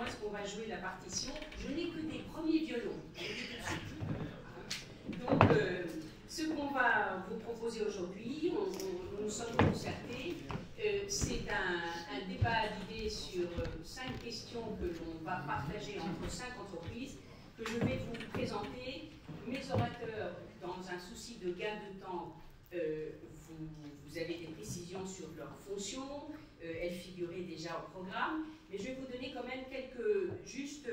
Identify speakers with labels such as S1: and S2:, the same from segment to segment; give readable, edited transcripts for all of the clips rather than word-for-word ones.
S1: moi ce qu'on va jouer la partition. Je n'ai que des premiers violons. Donc, ce qu'on va vous proposer aujourd'hui, nous sommes concertés, c'est un débat d'idées sur 5 questions que l'on va partager entre 5 entreprises, que je vais vous présenter. Mes orateurs, dans un souci de gain de temps, vous avez des précisions sur leurs fonctions, elles figuraient déjà au programme, mais je vais vous donner quand même quelques, juste,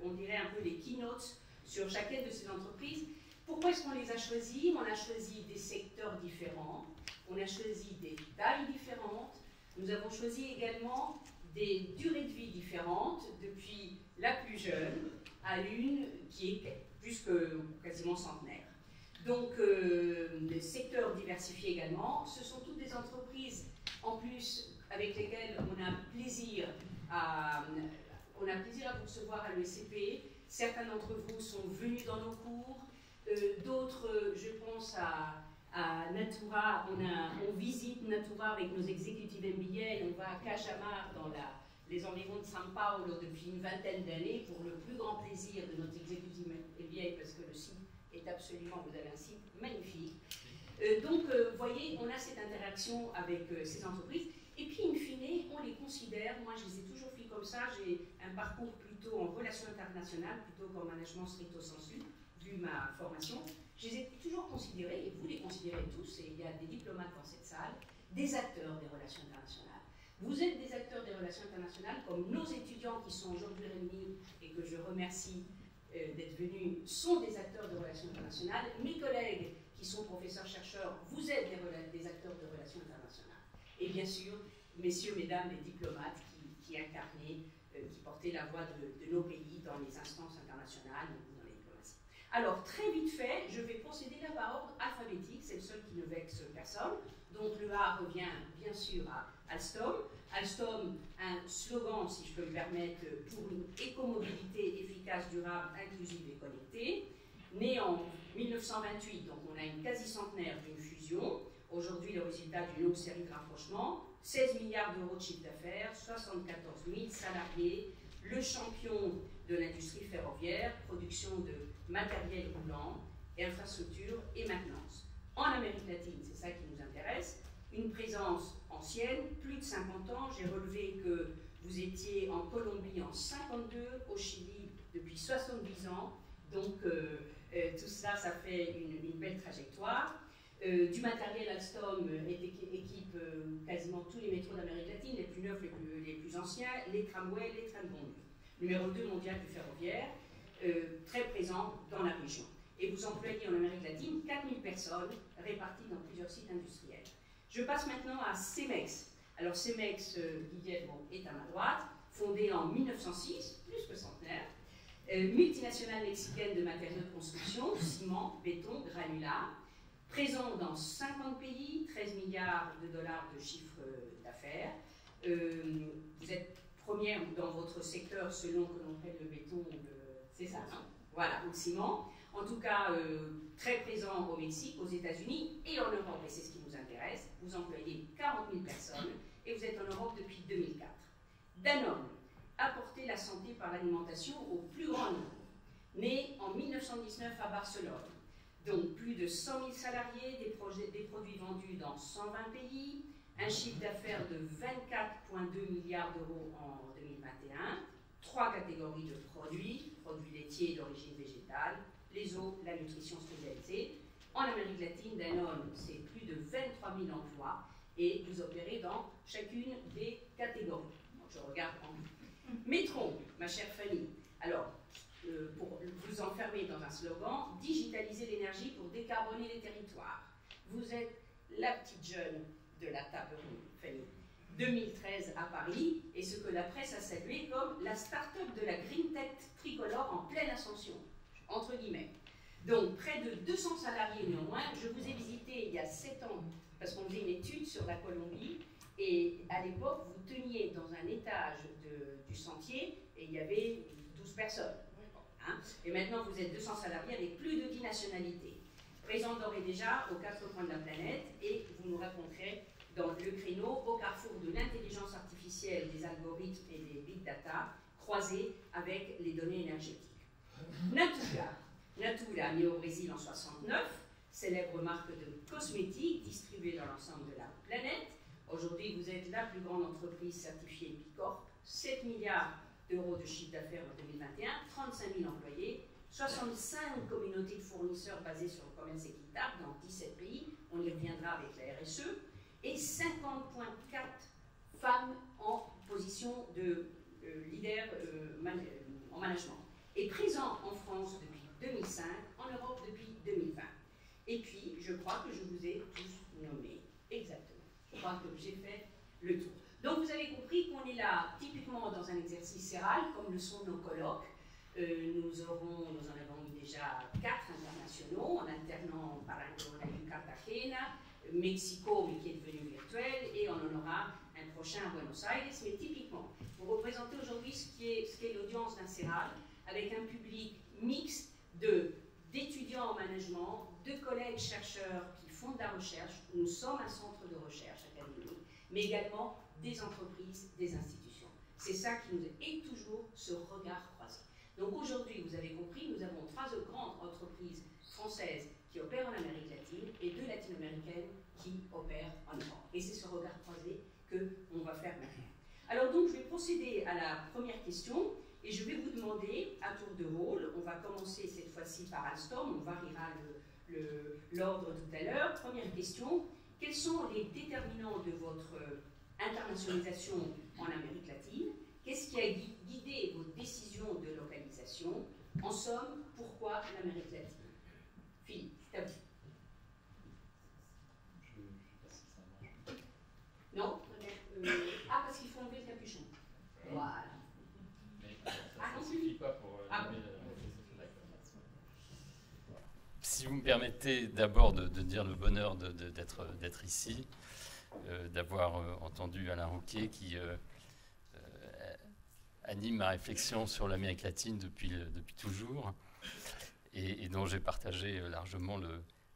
S1: on dirait un peu des keynotes sur chacune de ces entreprises. Pourquoi est-ce qu'on les a choisis? On a choisi des secteurs différents, on a choisi des tailles différentes, nous avons choisi également des durées de vie différentes, depuis la plus jeune à une qui est plus que quasiment centenaire. Donc, des secteurs diversifiés également, ce sont toutes des entreprises en plus avec lesquelles on a plaisir à vous recevoir à l'ESCP. Certains d'entre vous sont venus dans nos cours, d'autres, je pense à Natura, on visite Natura avec nos exécutifs MBA, on va à Cajamar dans les environs de São Paulo depuis une vingtaine d'années pour le plus grand plaisir de notre exécutif MBA parce que le site est absolument, vous avez un site magnifique. Donc, vous voyez, on a cette interaction avec ces entreprises. Et puis, in fine, on les considère, moi je les ai toujours fait comme ça, j'ai un parcours plutôt en relations internationales, plutôt qu'en management stricto sensu, vu ma formation. Je les ai toujours considérés, et vous les considérez tous, et il y a des diplomates dans cette salle, des acteurs des relations internationales. Vous êtes des acteurs des relations internationales, comme nos étudiants qui sont aujourd'hui réunis, et que je remercie d'être venus, sont des acteurs de relations internationales. Mes collègues qui sont professeurs-chercheurs, vous êtes des acteurs de relations internationales. Et bien sûr, messieurs, mesdames, les diplomates qui incarnaient, qui portaient la voix de nos pays dans les instances internationales ou dans les diplomaties. Alors, très vite fait, je vais procéder là par ordre alphabétique, c'est le seul qui ne vexe personne. Donc, le A revient bien sûr à Alstom. Alstom, un slogan, si je peux me permettre, pour une écomobilité efficace, durable, inclusive et connectée. Né en 1928, donc on a une quasi-centenaire d'une fusion. Aujourd'hui, le résultat d'une longue série de rapprochements, 16 milliards d'euros de chiffre d'affaires, 74 000 salariés, le champion de l'industrie ferroviaire, production de matériel roulant, et infrastructure et maintenance. En Amérique latine, c'est ça qui nous intéresse, une présence ancienne, plus de 50 ans. J'ai relevé que vous étiez en Colombie en 52, au Chili depuis 70 ans, donc tout cela, ça fait une belle trajectoire. Du matériel Alstom équipe quasiment tous les métros d'Amérique latine, les plus neufs, les plus anciens, les tramways, les trains de banlieue. Numéro 2 mondial du ferroviaire, très présent dans la région. Et vous employez en Amérique latine 4000 personnes réparties dans plusieurs sites industriels. Je passe maintenant à Cemex. Alors Cemex, Guillermo est à ma droite, fondée en 1906, plus que centenaire, multinationale mexicaine de matériaux de construction, ciment, béton, granulat, présent dans 50 pays, 13 milliards de dollars de chiffre d'affaires. Vous êtes première dans votre secteur selon que l'on prenne le béton, c'est ça, hein? Voilà, ou le ciment. En tout cas, très présent au Mexique, aux États-Unis et en Europe, et c'est ce qui nous intéresse. Vous employez 40 000 personnes et vous êtes en Europe depuis 2004. Danone, apporter la santé par l'alimentation au plus grand niveau. Né en 1919 à Barcelone. Donc plus de 100 000 salariés, des produits vendus dans 120 pays, un chiffre d'affaires de 24,2 milliards d'euros en 2021, 3 catégories de produits, produits laitiers d'origine végétale, les eaux, la nutrition spécialisée. En Amérique latine, Danone, c'est plus de 23 000 emplois et vous opérez dans chacune des catégories. Donc, je regarde en Metron, ma chère Fanny. Alors, pour vous enfermer dans un slogan, digitaliser l'énergie pour décarboner les territoires. Vous êtes la petite jeune de la table ronde, Fanny. 2013 à Paris, et ce que la presse a salué comme la start-up de la Green Tech tricolore en pleine ascension, entre guillemets. Donc, près de 200 salariés néanmoins. Je vous ai visité il y a 7 ans, parce qu'on faisait une étude sur la Colombie, et à l'époque, vous teniez dans un étage du sentier, et il y avait 12 personnes. Hein, et maintenant, vous êtes 200 salariés avec plus de 10 nationalités. Présents d'ores et déjà aux 4 coins de la planète, et vous nous raconterez dans le créneau, au carrefour de l'intelligence artificielle, des algorithmes et des big data, croisé avec les données énergétiques. Natura, née au Brésil en 1969, célèbre marque de cosmétiques distribuée dans l'ensemble de la planète. Aujourd'hui, vous êtes la plus grande entreprise certifiée Bicorp, 7 milliards d'euros de chiffre d'affaires en 2021, 35 000 employés, 65 communautés de fournisseurs basées sur le commerce équitable dans 17 pays, on y reviendra avec la RSE, et 50,4 femmes en position de leader en management. Et présent en France depuis 2005, en Europe depuis 2020. Et puis, je crois que je vous ai tous nommés. Exactement. Je crois que j'ai fait le tour. Donc, vous avez compris qu'on est là typiquement dans un exercice séral, comme le sont nos colloques. Nous en avons eu déjà 4 internationaux, en alternant par un Cartagena, Mexico, mais qui est devenu virtuel, et on en aura un prochain à Buenos Aires. Mais typiquement, vous représentez aujourd'hui ce qu'est l'audience d'un séral, avec un public mixte d'étudiants en management, de collègues chercheurs qui font de la recherche. Nous sommes un centre de recherche académique, mais également des entreprises, des institutions. C'est ça qui nous est, et toujours ce regard croisé. Donc aujourd'hui, vous avez compris, nous avons 3 grandes entreprises françaises qui opèrent en Amérique latine et 2 latino-américaines qui opèrent en Europe. Et c'est ce regard croisé qu'on va faire maintenant. Alors donc, je vais procéder à la première question et je vais vous demander, à tour de rôle, on va commencer cette fois-ci par Alstom, on variera l'ordre tout à l'heure. Première question, quels sont les déterminants de votre internationalisation en Amérique latine? Qu'est-ce qui a guidé vos décisions de localisation? En somme, pourquoi l'Amérique latine? Philippe, c'est à vous.
S2: Je ne sais pas si ça marche.
S1: Non parce qu'il faut enlever le capuchon. Voilà.
S2: Mais ça ne suffit pas pour
S1: bon.
S3: Si vous me permettez d'abord de dire le bonheur d'être ici, d'avoir entendu Alain Rouquier qui anime ma réflexion sur l'Amérique latine depuis toujours et dont j'ai partagé largement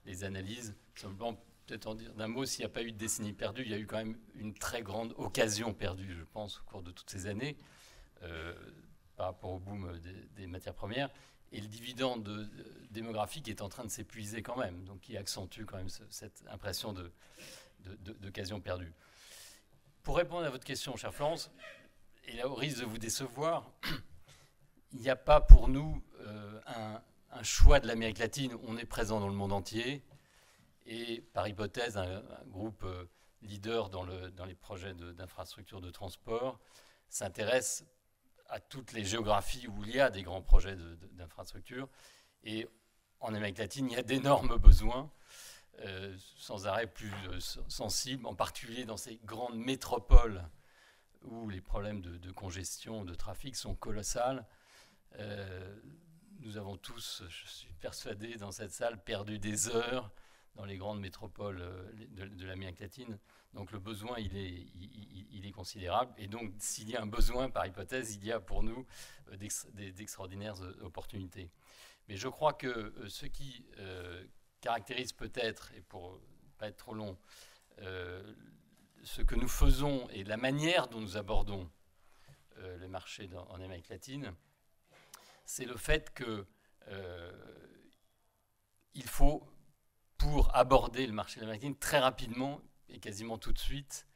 S3: les analyses. Simplement, peut-être en dire d'un mot, s'il n'y a pas eu de décennie perdue, il y a eu quand même une très grande occasion perdue, je pense, au cours de toutes ces années, par rapport au boom des matières premières. Et le dividende démographique est en train de s'épuiser quand même, donc qui accentue quand même cette impression d'occasion perdue. Pour répondre à votre question, chère Florence, et là, au risque de vous décevoir, il n'y a pas pour nous un choix de l'Amérique latine. On est présent dans le monde entier et, par hypothèse, un groupe leader dans les projets d'infrastructures de transport s'intéresse à toutes les géographies où il y a des grands projets d'infrastructures. Et en Amérique latine, il y a d'énormes besoins, sans arrêt plus sensibles, en particulier dans ces grandes métropoles où les problèmes de congestion, de trafic sont colossales. Nous avons tous, je suis persuadé, dans cette salle, perdu des heures dans les grandes métropoles de l'Amérique latine. Donc le besoin, il est considérable. Et donc, s'il y a un besoin, par hypothèse, il y a pour nous d'extraordinaires opportunités. Mais je crois que ce qui caractérise peut-être, et pour ne pas être trop long, ce que nous faisons et la manière dont nous abordons les marchés en Amérique latine, c'est le fait qu'il faut, pour aborder le marché de l'Amérique latine, très rapidement et quasiment tout de suite,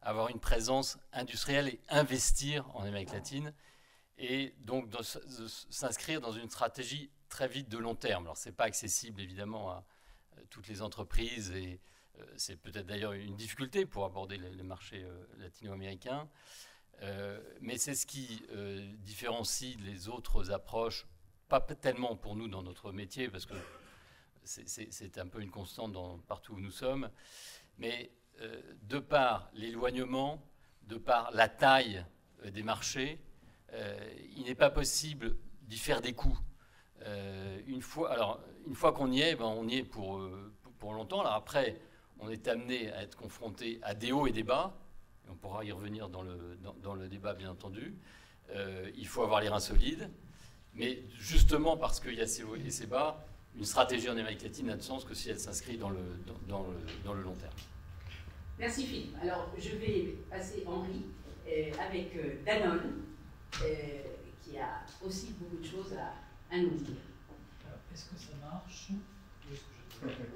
S3: avoir une présence industrielle et investir en Amérique latine, et donc de s'inscrire dans une stratégie très vite de long terme. Alors, ce n'est pas accessible, évidemment, à toutes les entreprises, et c'est peut-être d'ailleurs une difficulté pour aborder les marchés latino-américains, mais c'est ce qui différencie les autres approches, pas tellement pour nous dans notre métier, parce que c'est un peu une constante partout où nous sommes, mais de par l'éloignement, de par la taille des marchés, il n'est pas possible d'y faire des coups. Une fois qu'on y est, on y est pour longtemps. Alors après, on est amené à être confronté à des hauts et des bas. On pourra y revenir dans le débat, bien entendu. Il faut avoir les reins solides. Mais justement, parce qu'il y a ces hauts et ces bas, une stratégie en Amérique latine n'a de sens que si elle s'inscrit dans le long terme.
S1: Merci Philippe. Alors, je vais passer Henri avec Danone. qui a aussi beaucoup de choses à nous dire.
S4: Alors, est-ce que ça marche?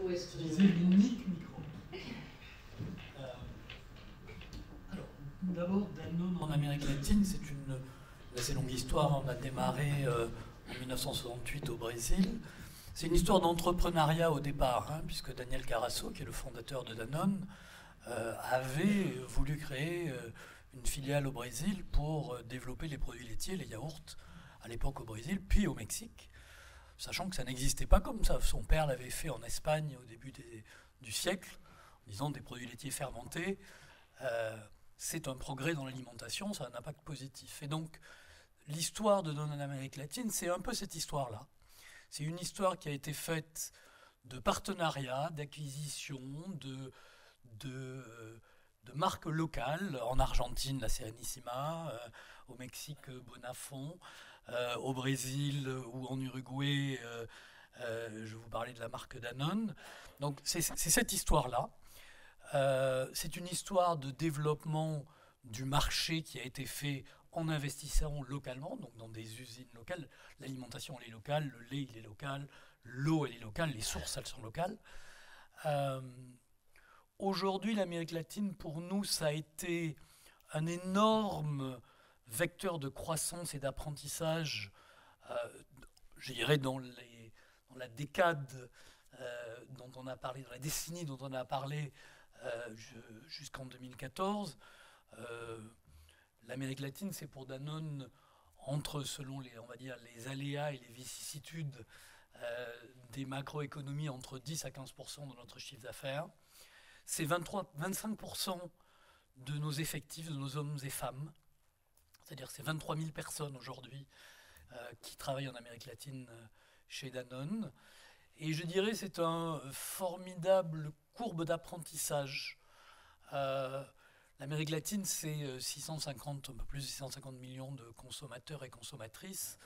S1: Où est-ce que
S4: je disais l'unique micro. Alors, d'abord, Danone en Amérique latine, c'est une assez longue histoire. On a démarré en 1968 au Brésil. C'est une histoire d'entrepreneuriat au départ, hein, puisque Daniel Carasso, qui est le fondateur de Danone, avait voulu créer une filiale au Brésil pour développer les produits laitiers, les yaourts, à l'époque au Brésil, puis au Mexique, sachant que ça n'existait pas comme ça. Son père l'avait fait en Espagne au début du siècle, en disant des produits laitiers fermentés. C'est un progrès dans l'alimentation, ça a un impact positif. Et donc, l'histoire de Danone en Amérique latine, c'est un peu cette histoire-là. C'est une histoire qui a été faite de partenariats, d'acquisitions, de marques locales. En Argentine, la Serenissima, au Mexique, Bonafont, au Brésil ou en Uruguay, je vous parlais de la marque Danone. Donc c'est cette histoire-là. C'est une histoire de développement du marché qui a été fait en investissant localement, donc dans des usines locales. L'alimentation, elle est locale, le lait, il est local, l'eau, elle est locale, les sources, elles sont locales. Aujourd'hui, l'Amérique latine, pour nous, ça a été un énorme vecteur de croissance et d'apprentissage, je dirais, dans la décade dont on a parlé, dans la décennie dont on a parlé jusqu'en 2014. L'Amérique latine, c'est pour Danone, selon on va dire, les aléas et les vicissitudes des macroéconomies, entre 10 à 15% de notre chiffre d'affaires. C'est 25% de nos effectifs, de nos hommes et femmes. C'est-à-dire c'est 23 000 personnes aujourd'hui qui travaillent en Amérique latine chez Danone. Et je dirais que c'est un formidable courbe d'apprentissage. L'Amérique latine, c'est un peu plus de 650 millions de consommateurs et consommatrices.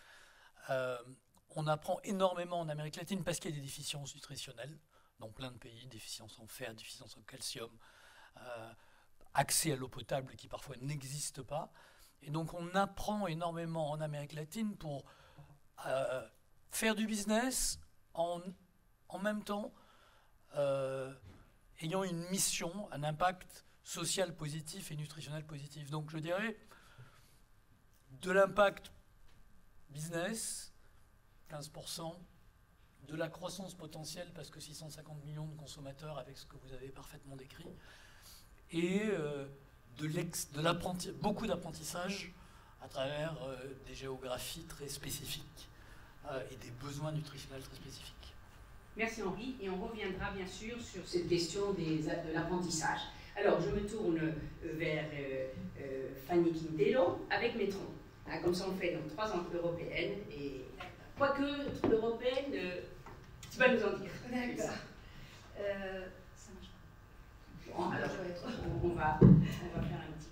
S4: On apprend énormément en Amérique latine parce qu'il y a des déficiences nutritionnelles dans plein de pays, déficiences en fer, déficiences en calcium, accès à l'eau potable qui parfois n'existe pas. Et donc on apprend énormément en Amérique latine pour faire du business en même temps ayant une mission, un impact social positif et nutritionnel positif. Donc je dirais de l'impact business, 15%, de la croissance potentielle, parce que 650 millions de consommateurs avec ce que vous avez parfaitement décrit, et beaucoup d'apprentissage à travers des géographies très spécifiques et des besoins nutritionnels très spécifiques.
S1: Merci Henri, et on reviendra bien sûr sur cette question de l'apprentissage. Alors je me tourne vers Fanny Quintero avec Metron. Comme ça on fait donc 3 ans européennes, et quoique européenne, tu vas nous en dire.
S5: D'accord. Ça marche pas.
S1: Bon, alors on va faire un petit...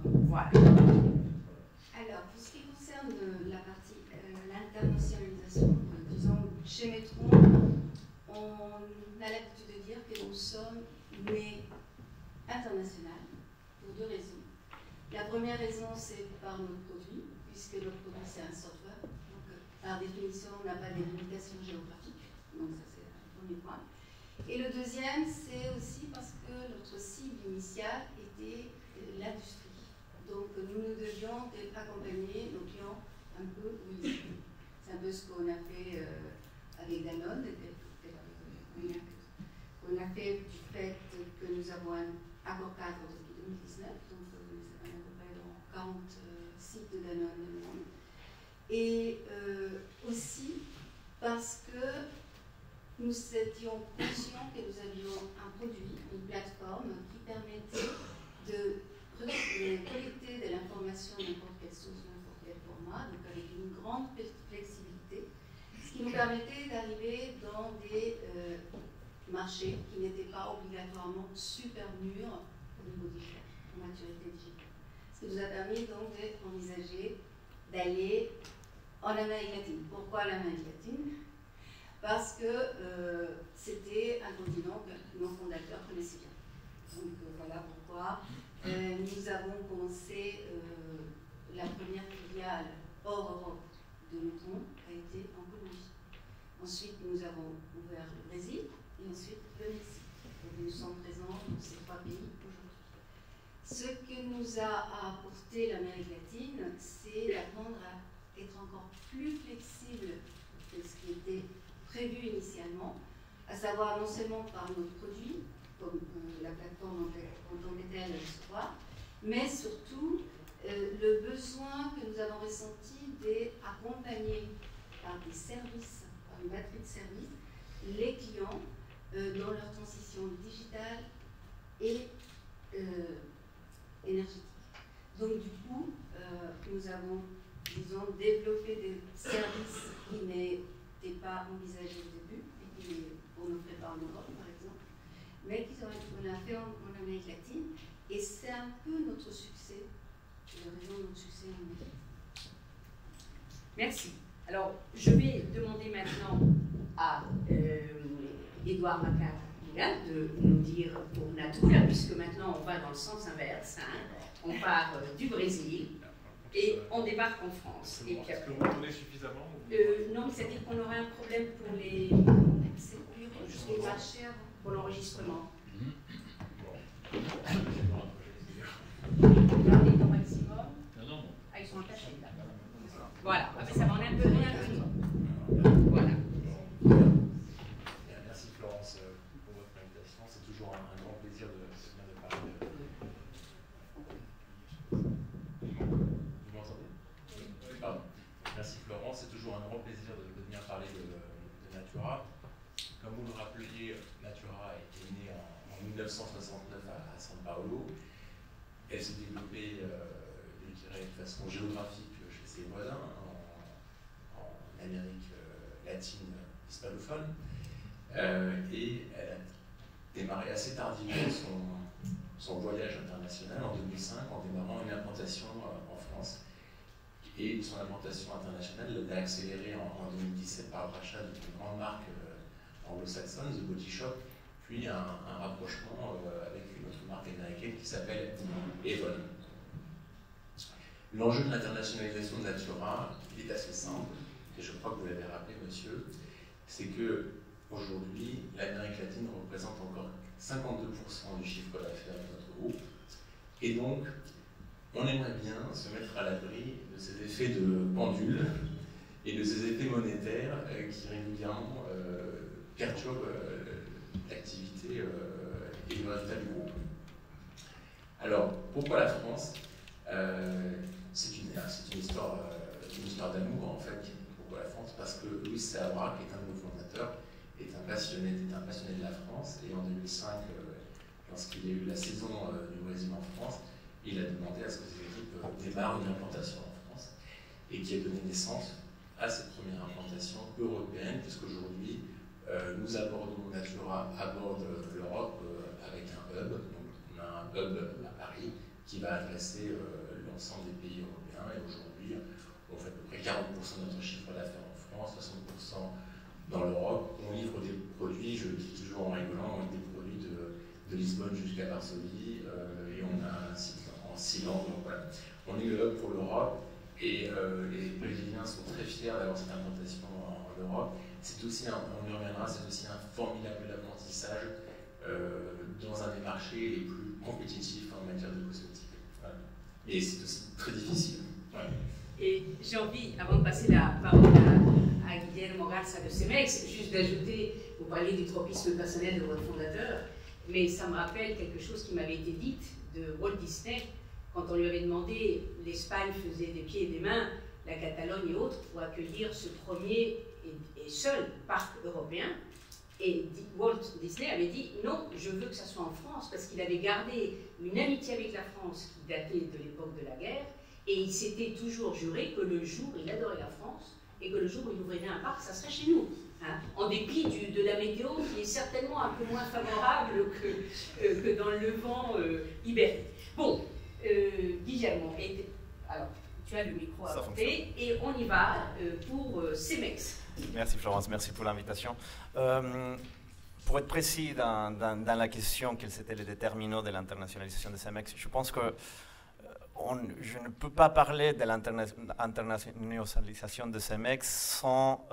S1: Voilà.
S5: Alors, pour ce qui concerne la partie l'internationalisation, disons, chez Metron, on a l'habitude de dire que nous sommes nés internationaux pour 2 raisons. La première raison, c'est par notre produit, puisque notre produit, c'est un software. Donc, par définition, on n'a pas de limitation géographique. Donc, ça, c'est le premier point. Et le deuxième, c'est aussi parce que notre cible initiale était l'industrie. Donc, nous devions accompagner nos clients un peu où ils sont. C'est un peu ce qu'on a fait avec Danone, qu'on a fait du fait que nous avons un accord cadre depuis 2019, donc nous sommes à peu près dans 40 sites de Danone dans le monde. Et aussi parce que nous étions conscients que nous avions un produit, une plateforme qui permettait de collecter de l'information n'importe quelle source, n'importe quel format, donc avec une grande flexibilité, ce qui nous permettait d'arriver dans des marchés qui n'étaient pas obligatoirement super mûrs au niveau digitale, en maturité digitale. Ce qui nous a permis donc d'envisager d'aller en Amérique latine. Pourquoi l'Amérique latine? Parce que c'était un continent que nos fondateurs connaissaient bien. Donc voilà pourquoi nous avons commencé la première filiale hors Europe de Neutron a été en Colombie. Ensuite, nous avons ouvert le Brésil et ensuite le Mexique. Donc, nous sommes présents dans ces 3 pays aujourd'hui. Ce que nous a apporté l'Amérique latine, c'est d'apprendre à être encore plus flexible que ce qui était prévu initialement, à savoir non seulement par nos produits, comme la plateforme en tant que telle se voit, mais surtout le besoin que nous avons ressenti d'accompagner par des services, par une batterie de services, les clients dans leur transition digitale et énergétique. Donc du coup, nous avons, disons, développé des services qui n'étaient pas envisagés au début, et qu'on n'offrait pas en Europe, par exemple, mais qu'on a fait en Amérique latine, et c'est un peu notre succès, la raison de notre succès en Amérique.
S1: Merci. Alors, je vais demander maintenant à Édouard Macaire de nous dire pour Natura, puisque maintenant on va dans le sens inverse, hein, on part du Brésil et on débarque en France. Et puis,
S6: est-ce que vous tournez suffisamment
S1: non, c'est-à-dire qu'on aurait un problème pour les marchés pour l'enregistrement. Regardez au maximum. Ah, ils sont attachés là. Voilà, ah, mais ça va en un peu rien. Voilà.
S6: Merci Florence pour votre invitation. C'est toujours un grand plaisir de venir de parler. Vous m'entendez? Pardon. Merci Florence, c'est toujours un grand plaisir de venir parler de Natura. Comme vous le rappeliez, Natura est née en 1969 à São Paulo. Elle s'est développée, je dirais, de façon géographique chez ses voisins, en Amérique latine hispanophone. Et elle a démarré assez tardivement son voyage international en 2005 en démarrant une implantation en France. Et son implantation internationale l'a accélérée en 2017 par le rachat d'une grande marque anglo-saxonne, The Body Shop, puis un rapprochement avec une autre marque américaine qui s'appelle Avon. L'enjeu de l'internationalisation de Natura, il est assez simple, et je crois que vous l'avez rappelé, monsieur, c'est que aujourd'hui, l'Amérique latine représente encore 52% du chiffre d'affaires de notre groupe, et donc on aimerait bien se mettre à l'abri de ces effets de pendule et de ces effets monétaires qui régulièrement perturbent l'activité et le résultat du groupe. Alors, pourquoi la France? C'est une histoire d'amour, en fait. Pourquoi la France? Parce que Luis Seabra, qui est un de nos fondateurs, est un passionné de la France, et en 2005, lorsqu'il y a eu la saison du Brésil en France, il a demandé à ce que ses équipes démarrent une implantation en France, et qui a donné naissance à cette première implantation européenne, puisqu'aujourd'hui, nous abordons Natura, aborde l'Europe avec un hub. Donc, on a un hub à Paris qui va adresser l'ensemble des pays européens. Et aujourd'hui, on fait à peu près 40% de notre chiffre d'affaires en France, 60% dans l'Europe. On livre des produits, je le dis toujours en rigolant, des produits de Lisbonne jusqu'à Varsovie. Et on a un site en 6 langues. Donc voilà, on est le hub pour l'Europe. Et les Brésiliens sont très fiers d'avoir cette implantation en Europe. C'est aussi, on y reviendra, c'est aussi un formidable apprentissage dans un des marchés les plus compétitifs en matière de cosmétiques. Voilà. Et c'est aussi très difficile. Voilà.
S1: Et j'ai envie, avant de passer la parole à Guillermo Garza de Cemex, juste d'ajouter, vous parliez du tropisme personnel de votre fondateur, mais ça me rappelle quelque chose qui m'avait été dit de Walt Disney, quand on lui avait demandé, l'Espagne faisait des pieds et des mains, la Catalogne et autres, pour accueillir ce premier et seul parc européen. Et Walt Disney avait dit non, je veux que ça soit en France, parce qu'il avait gardé une amitié avec la France qui datait de l'époque de la guerre, et il s'était toujours juré que le jour, il adorait la France, et que le jour où il ouvrirait un parc, ça serait chez nous. Hein, en dépit de la météo qui est certainement un peu moins favorable que dans le Levant ibérique. Bon, Guillermo, alors tu as le micro à porter, et on y va pour Cemex.
S7: Merci Florence, merci pour l'invitation. pour être précis dans la question, quels étaient les déterminants de l'internationalisation de CEMEX, je pense que je ne peux pas parler de l'internationalisation de CEMEX sans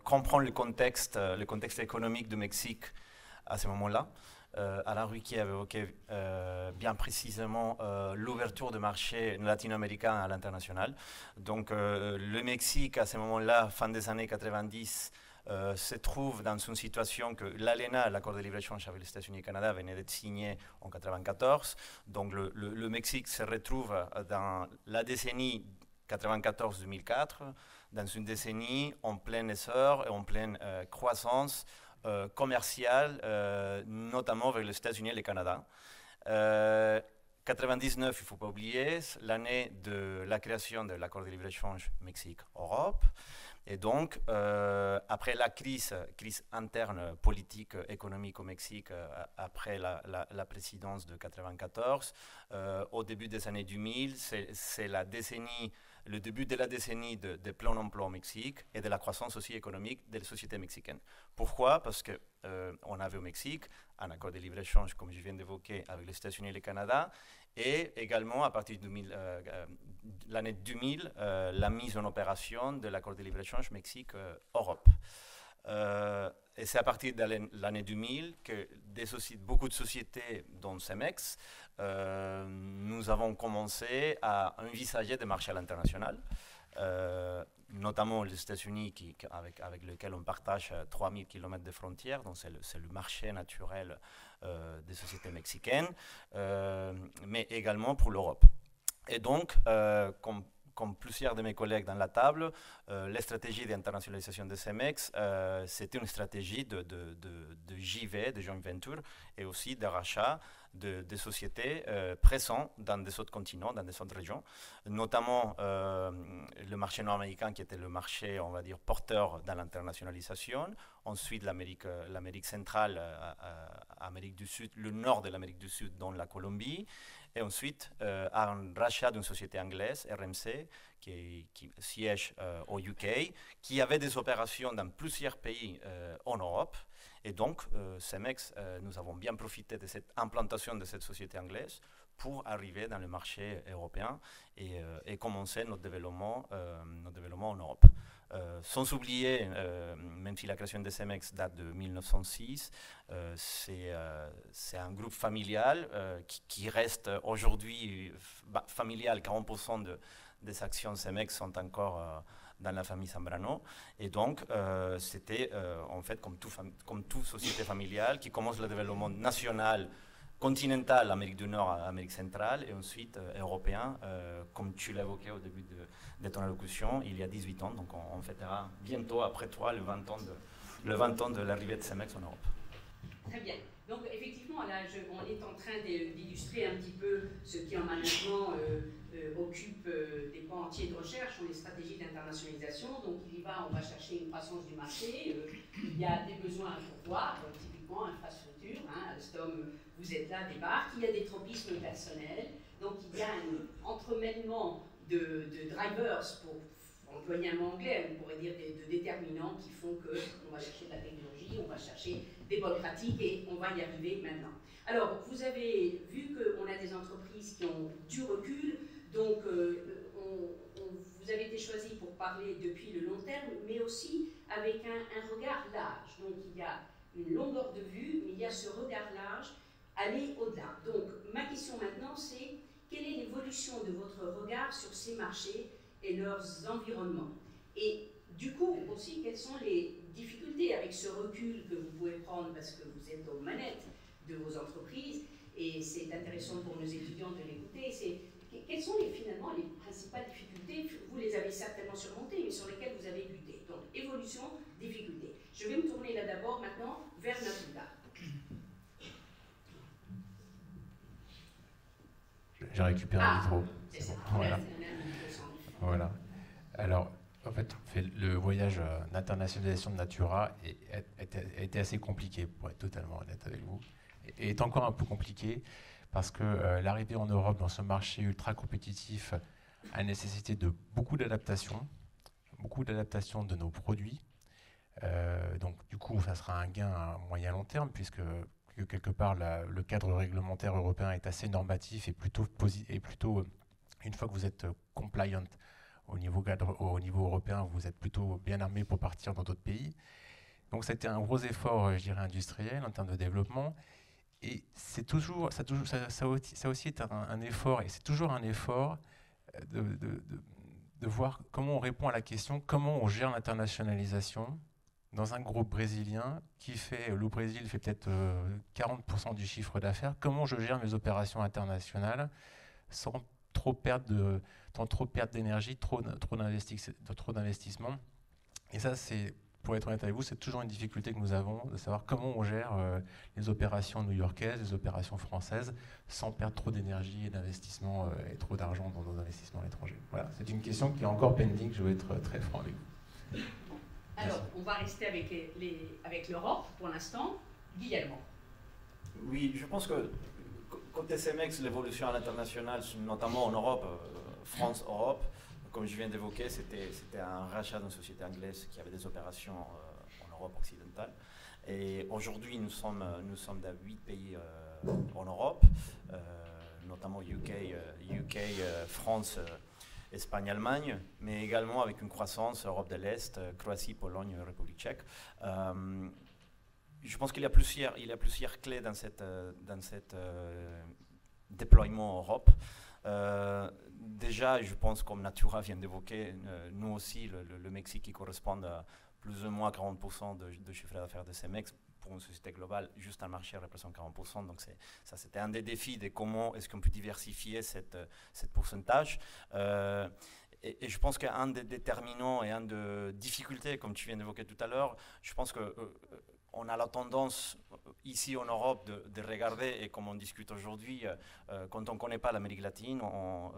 S7: comprendre le contexte économique du Mexique à ce moment-là. Alain Ruquier avait évoqué bien précisément l'ouverture de marché latino-américain à l'international. Donc le Mexique, à ce moment-là, fin des années 90, se trouve dans une situation que l'ALENA, l'accord de libre-échange avec les États-Unis et le Canada, venait d'être signé en 1994. Donc le Mexique se retrouve dans la décennie 94-2004, dans une décennie en plein essor et en pleine croissance commerciale, notamment avec les États-Unis et le Canada. 99, il ne faut pas oublier, l'année de la création de l'accord de libre-échange Mexique-Europe. Et donc, après la crise interne politique, économique au Mexique, après la présidence de 1994, au début des années 2000, c'est le début de la décennie de plein emploi au Mexique et de la croissance aussi économique des sociétés mexicaines. Pourquoi? Parce qu'on avait au Mexique un accord de libre-échange, comme je viens d'évoquer, avec les États-Unis et le Canada, et également, à partir de l'année 2000, la mise en opération de l'accord de libre-échange Mexique-Europe. Et c'est à partir de l'année 2000 que beaucoup de sociétés, dont CEMEX, nous avons commencé à envisager des marchés à l'international, notamment les États-Unis avec lesquels on partage 3000 km de frontières, donc c'est le marché naturel des sociétés mexicaines, mais également pour l'Europe. Et donc, comme plusieurs de mes collègues dans la table, la stratégie d'internationalisation de CEMEX, c'était une stratégie de JV, de joint venture, et aussi de rachat de sociétés présentes dans des autres continents, dans des autres régions, notamment le marché nord-américain qui était le marché, on va dire, porteur dans l'internationalisation, ensuite l'Amérique centrale, Amérique du Sud, le nord de l'Amérique du Sud, dont la Colombie, et ensuite un rachat d'une société anglaise, RMC, qui siège au UK, qui avait des opérations dans plusieurs pays en Europe. Et donc, CEMEX, nous avons bien profité de cette implantation de cette société anglaise pour arriver dans le marché européen et commencer notre développement en Europe. Sans oublier, même si la création de CEMEX date de 1906, c'est un groupe familial qui reste aujourd'hui familial. 40% des actions CEMEX sont encore dans la famille Zambrano. Et donc, c'était en fait comme toute société familiale qui commence le développement national, continental, Amérique du Nord, Amérique centrale, et ensuite européen, comme tu l'as évoqué au début de ton allocution, il y a 18 ans. Donc, on fêtera bientôt, après toi, le 20 ans de l'arrivée de CEMEX en Europe.
S1: Très bien. Donc, effectivement, là, on est en train d'illustrer un petit peu ce qui, en management, occupe des pans entiers de recherche sur les stratégies d'internationalisation. Donc, on va chercher une croissance du marché. Il y a des besoins à pourvoir, donc typiquement infrastructure. Alstom, vous êtes là, débarque. Il y a des tropismes personnels. Donc, il y a un entremêlement de drivers, pour employer un mot anglais, on pourrait dire de déterminants qui font qu'on va chercher de la technologie, on va chercher des bonnes pratiques et on va y arriver maintenant. Alors, vous avez vu qu'on a des entreprises qui ont du recul, donc vous avez été choisi pour parler depuis le long terme, mais aussi avec un regard large. Donc, il y a une longueur de vue, mais il y a ce regard large, aller au-delà. Donc, ma question maintenant, c'est quelle est l'évolution de votre regard sur ces marchés et leurs environnements? Et du coup, aussi, quelles sont les difficultés avec ce recul que vous pouvez prendre, parce que vous êtes aux manettes de vos entreprises, et c'est intéressant pour nos étudiants de l'écouter. Quelles sont finalement les principales difficultés? Vous les avez certainement surmontées, mais sur lesquelles vous avez buté. Donc, évolution, difficulté. Je vais me tourner là d'abord, maintenant, vers Nathalie.
S6: J'ai récupéré le micro.
S1: C'est ça.
S6: Voilà. Voilà. Alors, en fait, le voyage d'internationalisation de Natura a été assez compliqué, pour être totalement honnête avec vous, et est encore un peu compliqué parce que l'arrivée en Europe dans ce marché ultra compétitif a nécessité de beaucoup d'adaptation de nos produits, Donc du coup, ça sera un gain à moyen long terme, puisque quelque part, le cadre réglementaire européen est assez normatif et plutôt une fois que vous êtes compliant au niveau européen, vous êtes plutôt bien armé pour partir dans d'autres pays. Donc ça a été un gros effort, je dirais, industriel en termes de développement. Et ça a aussi été un effort, et c'est toujours un effort de voir comment on répond à la question, comment on gère l'internationalisation dans un groupe brésilien le Brésil fait peut-être 40% du chiffre d'affaires. Comment je gère mes opérations internationales sans trop perdre d'énergie, trop d'investissement. Et ça, pour être honnête avec vous, c'est toujours une difficulté que nous avons, de savoir comment on gère les opérations new-yorkaises, les opérations françaises, sans perdre trop d'énergie et d'investissement et trop d'argent dans nos investissements à l'étranger. Voilà, c'est une question qui est encore pending, je vais être très franc avec vous.
S1: Alors, on va rester avec l'Europe pour l'instant. Guillermo.
S7: Oui, je pense que côté CEMEX, l'évolution à l'international, notamment en Europe, France-Europe, comme je viens d'évoquer, c'était un rachat d'une société anglaise qui avait des opérations en Europe occidentale. Et aujourd'hui, nous sommes dans 8 pays en Europe, notamment UK, France, Espagne, Allemagne, mais également avec une croissance Europe de l'Est, Croatie, Pologne, République tchèque. Je pense qu'il y a plusieurs clés dans cette déploiement en Europe. Déjà, je pense, comme Natura vient d'évoquer, nous aussi, le Mexique qui correspond à plus ou moins 40% de chiffre d'affaires de CEMEX, pour une société globale, juste un marché représente 40%. Donc ça, c'était un des défis de comment est-ce qu'on peut diversifier cette pourcentage. Et je pense qu'un des déterminants et une des difficultés, comme tu viens d'évoquer tout à l'heure, je pense qu'on a la tendance ici en Europe de regarder, et comme on discute aujourd'hui, quand on ne connaît pas l'Amérique latine, on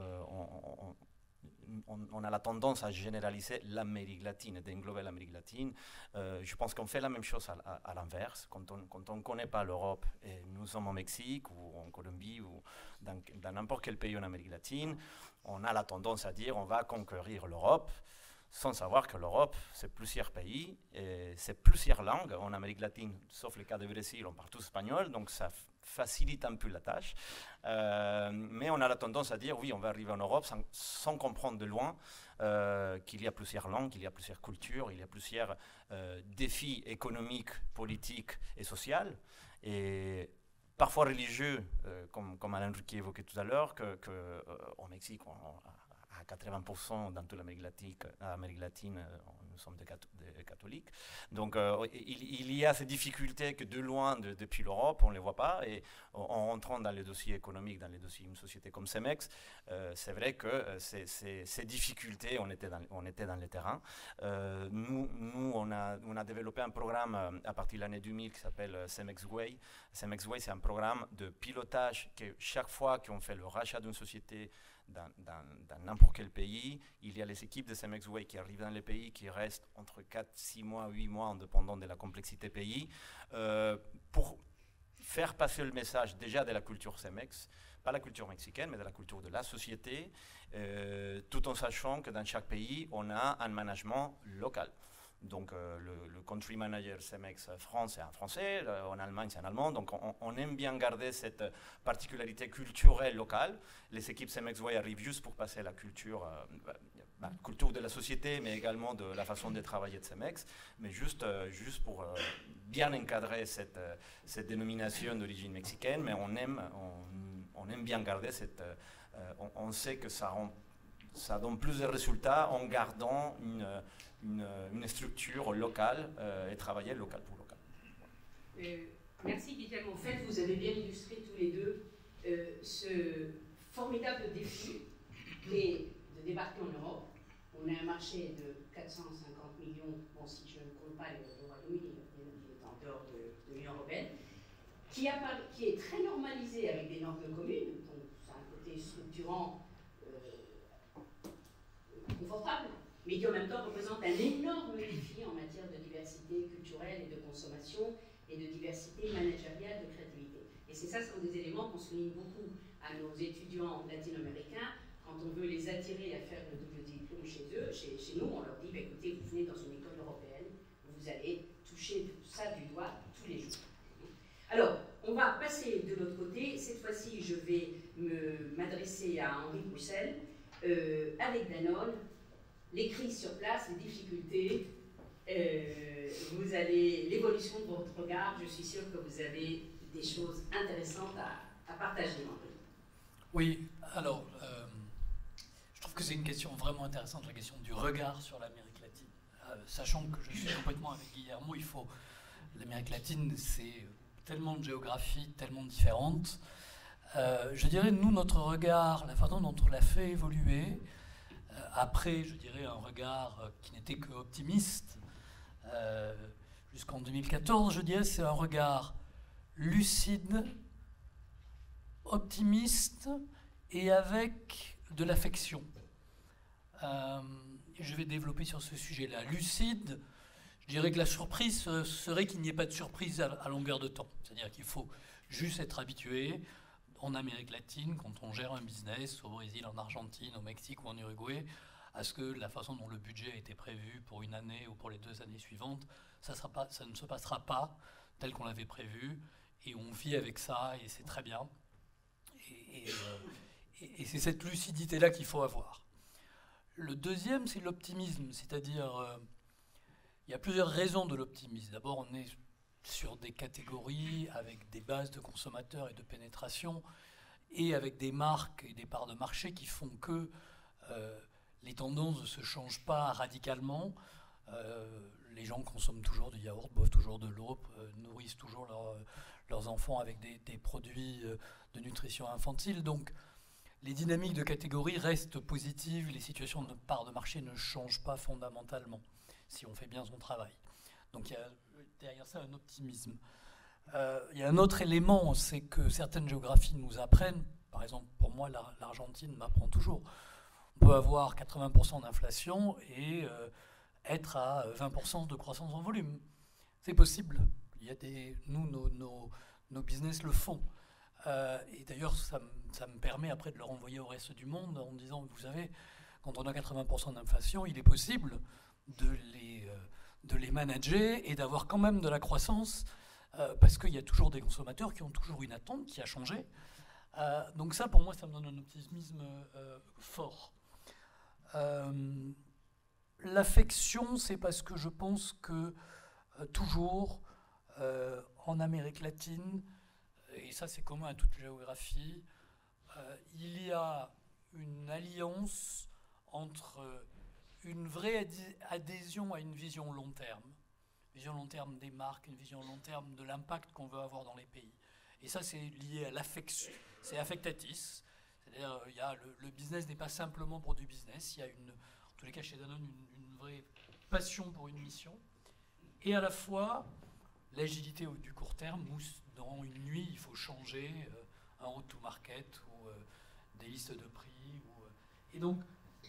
S7: a la tendance à généraliser l'Amérique latine, d'englober l'Amérique latine. Je pense qu'on fait la même chose à l'inverse. Quand on ne connaît pas l'Europe, et nous sommes au Mexique ou en Colombie ou dans n'importe quel pays en Amérique latine, on a la tendance à dire on va conquérir l'Europe, sans savoir que l'Europe, c'est plusieurs pays, et c'est plusieurs langues. En Amérique latine, sauf le cas du Brésil, on parle tous espagnol, donc ça facilite un peu la tâche. Mais on a la tendance à dire, oui, on va arriver en Europe sans comprendre de loin qu'il y a plusieurs langues, qu'il y a plusieurs cultures, il y a plusieurs défis économiques, politiques et sociaux. Et parfois religieux, comme Alain Ruquier évoquait tout à l'heure, qu'au Mexique, à 80% dans toute l'Amérique latine, nous sommes des catholiques. Donc il y a ces difficultés que de loin, depuis l'Europe, on ne les voit pas. Et en rentrant dans les dossiers économiques, dans les dossiers d'une société comme CEMEX, c'est vrai que ces difficultés, on était dans le terrain. Nous, on a développé un programme à partir de l'année 2000 qui s'appelle CEMEX Way. CEMEX Way, c'est un programme de pilotage que chaque fois qu'on fait le rachat d'une société dans n'importe quel pays, il y a les équipes de CEMEX Way qui arrivent dans les pays, qui restent entre 4, 6 mois, 8 mois, en dépendant de la complexité pays, pour faire passer le message déjà de la culture CEMEX, pas la culture mexicaine, mais de la culture de la société, tout en sachant que dans chaque pays, on a un management local. Donc le country manager CEMEX France, c'est un Français, en Allemagne, c'est un Allemand. Donc on aime bien garder cette particularité culturelle locale. Les équipes CEMEX Way arrivent juste pour passer la culture de la société, mais également de la façon de travailler de CEMEX, mais juste pour bien encadrer cette dénomination d'origine mexicaine. Mais on aime bien garder on sait que ça donne plus de résultats en gardant une structure locale et travailler local pour local.
S1: Merci Guillermo. En fait, vous avez bien illustré tous les deux ce formidable défi de débarquer en Europe. On a un marché de 450 millions, bon, si je ne compte pas le Royaume-Uni, qui est en dehors de l'Union européenne, qui est très normalisé avec des normes communes, donc c'est un côté structurant confortable, mais qui en même temps représente un énorme défi en matière de diversité culturelle et de consommation et de diversité managériale, de créativité. Et c'est ça, ce sont des éléments qu'on souligne beaucoup à nos étudiants latino-américains. Quand on veut les attirer à faire le double diplôme chez eux, chez nous, on leur dit, écoutez, vous venez dans une école européenne, vous vous allez toucher ça du doigt tous les jours. Alors, on va passer de l'autre côté. Cette fois-ci, je vais m'adresser à Henri Broussel. Avec Danone, les crises sur place, les difficultés, vous allez l'évolution de votre regard. Je suis sûre que vous avez des choses intéressantes à partager, Henri.
S4: Oui, alors, je trouve que c'est une question vraiment intéressante, la question du regard sur l'Amérique latine. Sachant que je suis complètement avec Guillermo, l'Amérique latine, c'est tellement de géographies, tellement différentes. Je dirais, nous, notre regard, la façon dont on l'a fait évoluer, après, je dirais, un regard qui n'était que optimiste, jusqu'en 2014, je dirais, c'est un regard lucide, optimiste et avec de l'affection. Je vais développer sur ce sujet-là. Lucide, je dirais que la surprise serait qu'il n'y ait pas de surprise à longueur de temps. C'est-à-dire qu'il faut juste être habitué en Amérique latine, quand on gère un business au Brésil, en Argentine, au Mexique ou en Uruguay, à ce que la façon dont le budget a été prévu pour une année ou pour les 2 années suivantes, ça ne se passera pas tel qu'on l'avait prévu, et on vit avec ça, et c'est très bien. Et c'est cette lucidité-là qu'il faut avoir. Le deuxième, c'est l'optimisme, c'est-à-dire, il y a plusieurs raisons de l'optimisme. D'abord, on est sur des catégories avec des bases de consommateurs et de pénétration, et avec des marques et des parts de marché qui font que les tendances ne se changent pas radicalement. Les gens consomment toujours du yaourt, boivent toujours de l'eau, nourrissent toujours leurs enfants avec des produits de nutrition infantile. Donc, les dynamiques de catégorie restent positives, les situations de part de marché ne changent pas fondamentalement, si on fait bien son travail. Donc, il y a derrière ça un optimisme. Il y a un autre élément, c'est que certaines géographies nous apprennent, par exemple, pour moi, l'Argentine m'apprend toujours. On peut avoir 80% d'inflation et être à 20% de croissance en volume. C'est possible. Il y a nos business le font. Et d'ailleurs, ça me permet après de le renvoyer au reste du monde en disant, vous savez, quand on a 80% d'inflation, il est possible de les manager et d'avoir quand même de la croissance parce qu'il y a toujours des consommateurs qui ont toujours une attente qui a changé. Donc ça, pour moi, ça me donne un optimisme fort. L'affection, c'est parce que je pense que toujours en Amérique latine, et ça c'est commun à toute géographie, il y a une alliance entre une vraie adhésion à une vision long terme des marques, une vision long terme de l'impact qu'on veut avoir dans les pays. Et ça c'est lié à l'affection, c'est affectatis, c'est-à-dire le business n'est pas simplement pour du business, il y a en tous les cas chez Danone une vraie passion pour une mission, et à la fois l'agilité du court terme, où dans une nuit, il faut changer un route to market ou des listes de prix. Et donc,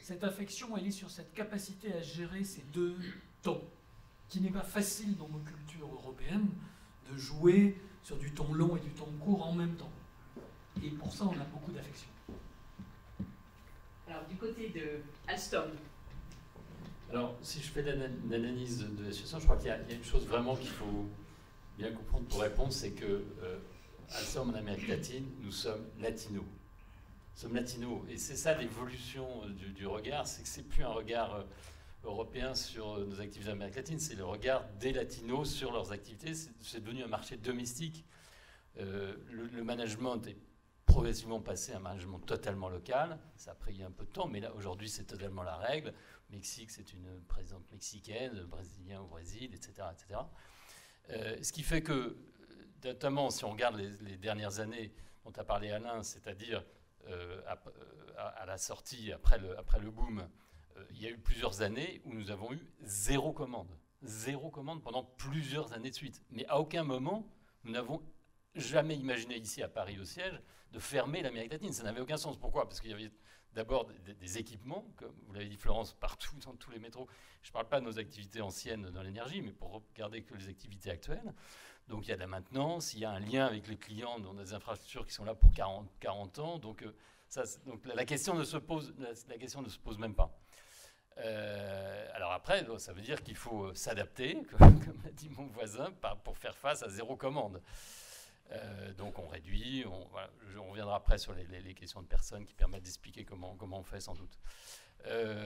S4: cette affection, elle est sur cette capacité à gérer ces deux temps, qui n'est pas facile dans nos cultures européennes, de jouer sur du temps long et du temps court en même temps. Et pour ça, on a beaucoup d'affection.
S1: Alors, du côté de Alstom.
S3: Alors, si je fais l'analyse de la situation, je crois qu'il y a une chose vraiment qu'il faut bien comprendre pour répondre, c'est que Alstom en Amérique latine, nous sommes latinos. Nous sommes latinos. Et c'est ça l'évolution du regard, c'est que c'est plus un regard européen sur nos activités en Amérique latine, c'est le regard des latinos sur leurs activités. C'est devenu un marché domestique. Le management est progressivement passé à un management totalement local. Ça a pris un peu de temps, mais là, aujourd'hui, c'est totalement la règle. Mexique, c'est une présidente mexicaine, brésilien au Brésil, etc., etc. Ce qui fait que, notamment si on regarde les dernières années dont a parlé Alain, c'est-à-dire à la sortie, après le boom, il y a eu plusieurs années où nous avons eu zéro commande pendant plusieurs années de suite. Mais à aucun moment, nous n'avons jamais imaginé ici à Paris au siège de fermer l'Amérique latine. Ça n'avait aucun sens. Pourquoi ? Parce qu'il y avait d'abord des équipements, comme vous l'avez dit Florence, partout dans tous les métros. Je ne parle pas de nos activités anciennes dans l'énergie, mais pour regarder que les activités actuelles. Donc il y a de la maintenance, il y a un lien avec le client dans des infrastructures qui sont là pour 40 ans. Donc, donc la question ne se pose même pas. Alors après, ça veut dire qu'il faut s'adapter, comme l'a dit mon voisin, pour faire face à 0 commande. Donc on réduit, voilà, on reviendra après sur les questions de personnes qui permettent d'expliquer comment on fait sans doute.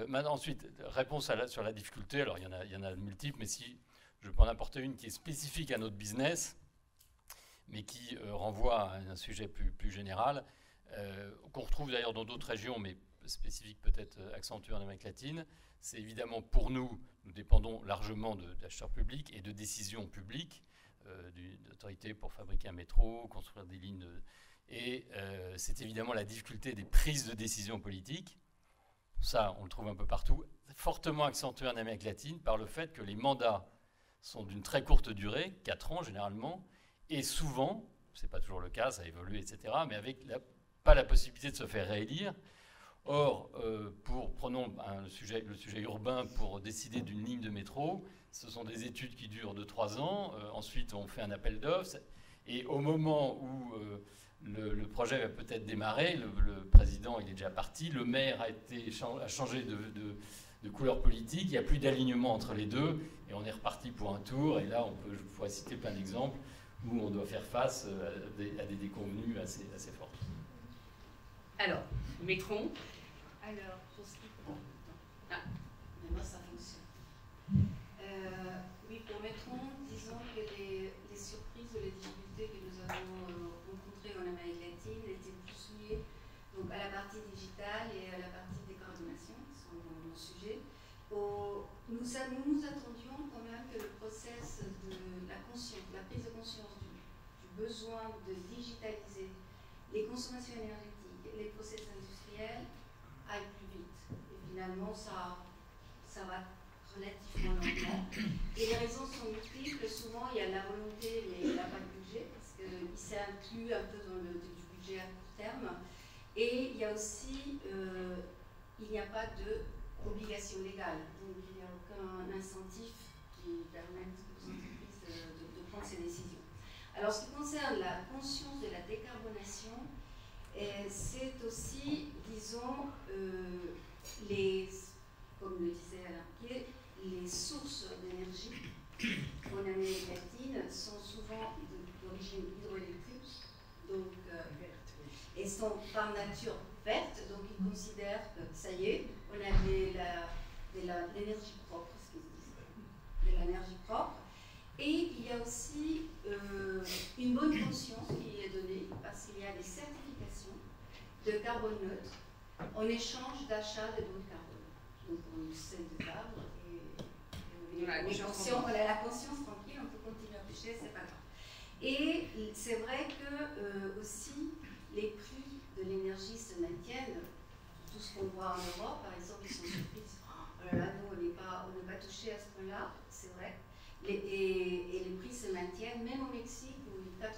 S3: Maintenant, ensuite, réponse sur la difficulté, alors il y en a de multiples, mais si je peux en apporter une qui est spécifique à notre business, mais qui renvoie à un sujet plus général, qu'on retrouve d'ailleurs dans d'autres régions, mais spécifique peut-être accentué en Amérique latine, c'est évidemment pour nous dépendons largement d'acheteurs publics et de décisions publiques, d'autorités pour fabriquer un métro, construire des lignes, et c'est évidemment la difficulté des prises de décisions politiques. Ça, on le trouve un peu partout, fortement accentué en Amérique latine par le fait que les mandats sont d'une très courte durée, 4 ans généralement, et souvent, ce n'est pas toujours le cas, ça évolue, etc., mais avec pas la possibilité de se faire réélire. Or, prenons le sujet urbain, pour décider d'une ligne de métro, ce sont des études qui durent 2-3 ans, ensuite on fait un appel d'offres, et au moment où le projet va peut-être démarrer, le président il est déjà parti, le maire a changé de couleur politique, il n'y a plus d'alignement entre les deux, et on est reparti pour un tour, et là je pourrais citer plein d'exemples où on doit faire face à des déconvenues assez fortes.
S1: Alors, Métron.
S5: Alors, pour ce qui... mais moi ça fonctionne. Oui, pour Métron, disons que les surprises ou les difficultés que nous avons rencontrées en Amérique latine étaient plus liées donc, à la partie digitale et à la partie décoordination, qui sont nos sujets. Nous nous attendions quand même que le process de la prise de conscience du besoin de digitaliser les consommations énergétiques, les process industriels aille plus vite. Et finalement, ça va relativement lentement. Et les raisons sont multiples. Souvent, il y a la volonté, mais il n'y a pas de budget, parce qu'il s'est inclus un peu dans du budget à court terme. Et il y a aussi, il n'y a pas d'obligation légale. Donc, il n'y a aucun incentif qui permette aux entreprises de prendre ces décisions. Alors, ce qui concerne la conscience de la décarbonation, c'est aussi, disons, comme le disait Alain Pied, les sources d'énergie en Amérique latine sont souvent d'origine hydroélectrique, donc, et sont par nature vertes, donc ils considèrent que ça y est, on avait de l'énergie propre, ce qu'ils disent, de l'énergie propre. Et il y a aussi une bonne conscience qui est donnée parce qu'il y a des certifications de carbone neutre en échange d'achat de bons de carbone. Donc on sait de l'arbre et on a la conscience tranquille, on peut continuer à pêcher, c'est pas grave. Et c'est vrai que aussi les prix de l'énergie se maintiennent. Tout ce qu'on voit en Europe, par exemple, ils sont surpris. Oh là là, nous on n'est pas touchés à ce point-là, c'est vrai. Et les prix se maintiennent, même au Mexique où 80%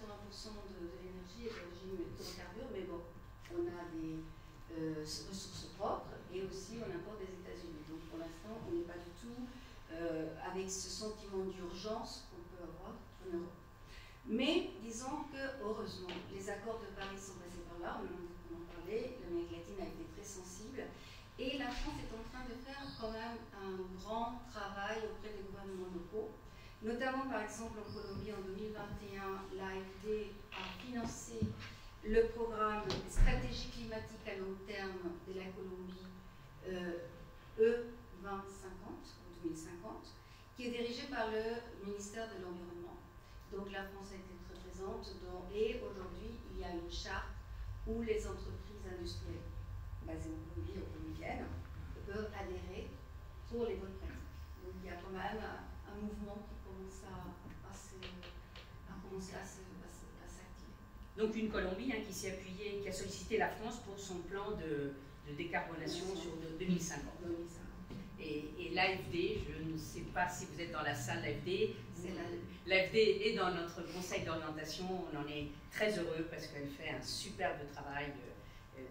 S5: de l'énergie est d'origine hydrocarbure, mais bon, on a des ressources propres et aussi on importe des États-Unis. Donc pour l'instant, on n'est pas du tout avec ce sentiment d'urgence qu'on peut avoir en Europe. Mais disons que, heureusement, les accords de Paris sont passés par là, on en parlait, l'Amérique latine a été très sensible. Et la France est en train de faire quand même un grand travail auprès des gouvernements locaux. Notamment, par exemple, en Colombie, en 2021, l'AFD a financé le programme Stratégie climatique à long terme de la Colombie E2050, qui est dirigé par le ministère de l'Environnement. Donc la France a été très présente et aujourd'hui, il y a une charte où les entreprises industrielles basées en Colombie ou colombiennes peuvent adhérer pour les bonnes pratiques. Donc il y a quand même un mouvement qui commence à s'activer.
S1: Donc une Colombie qui s'est appuyée, qui a sollicité la France pour son plan de décarbonation sur 2050. Et l'AFD, je ne sais pas si vous êtes dans la salle, l'AFD est dans notre conseil d'orientation, on en est très heureux parce qu'elle fait un superbe travail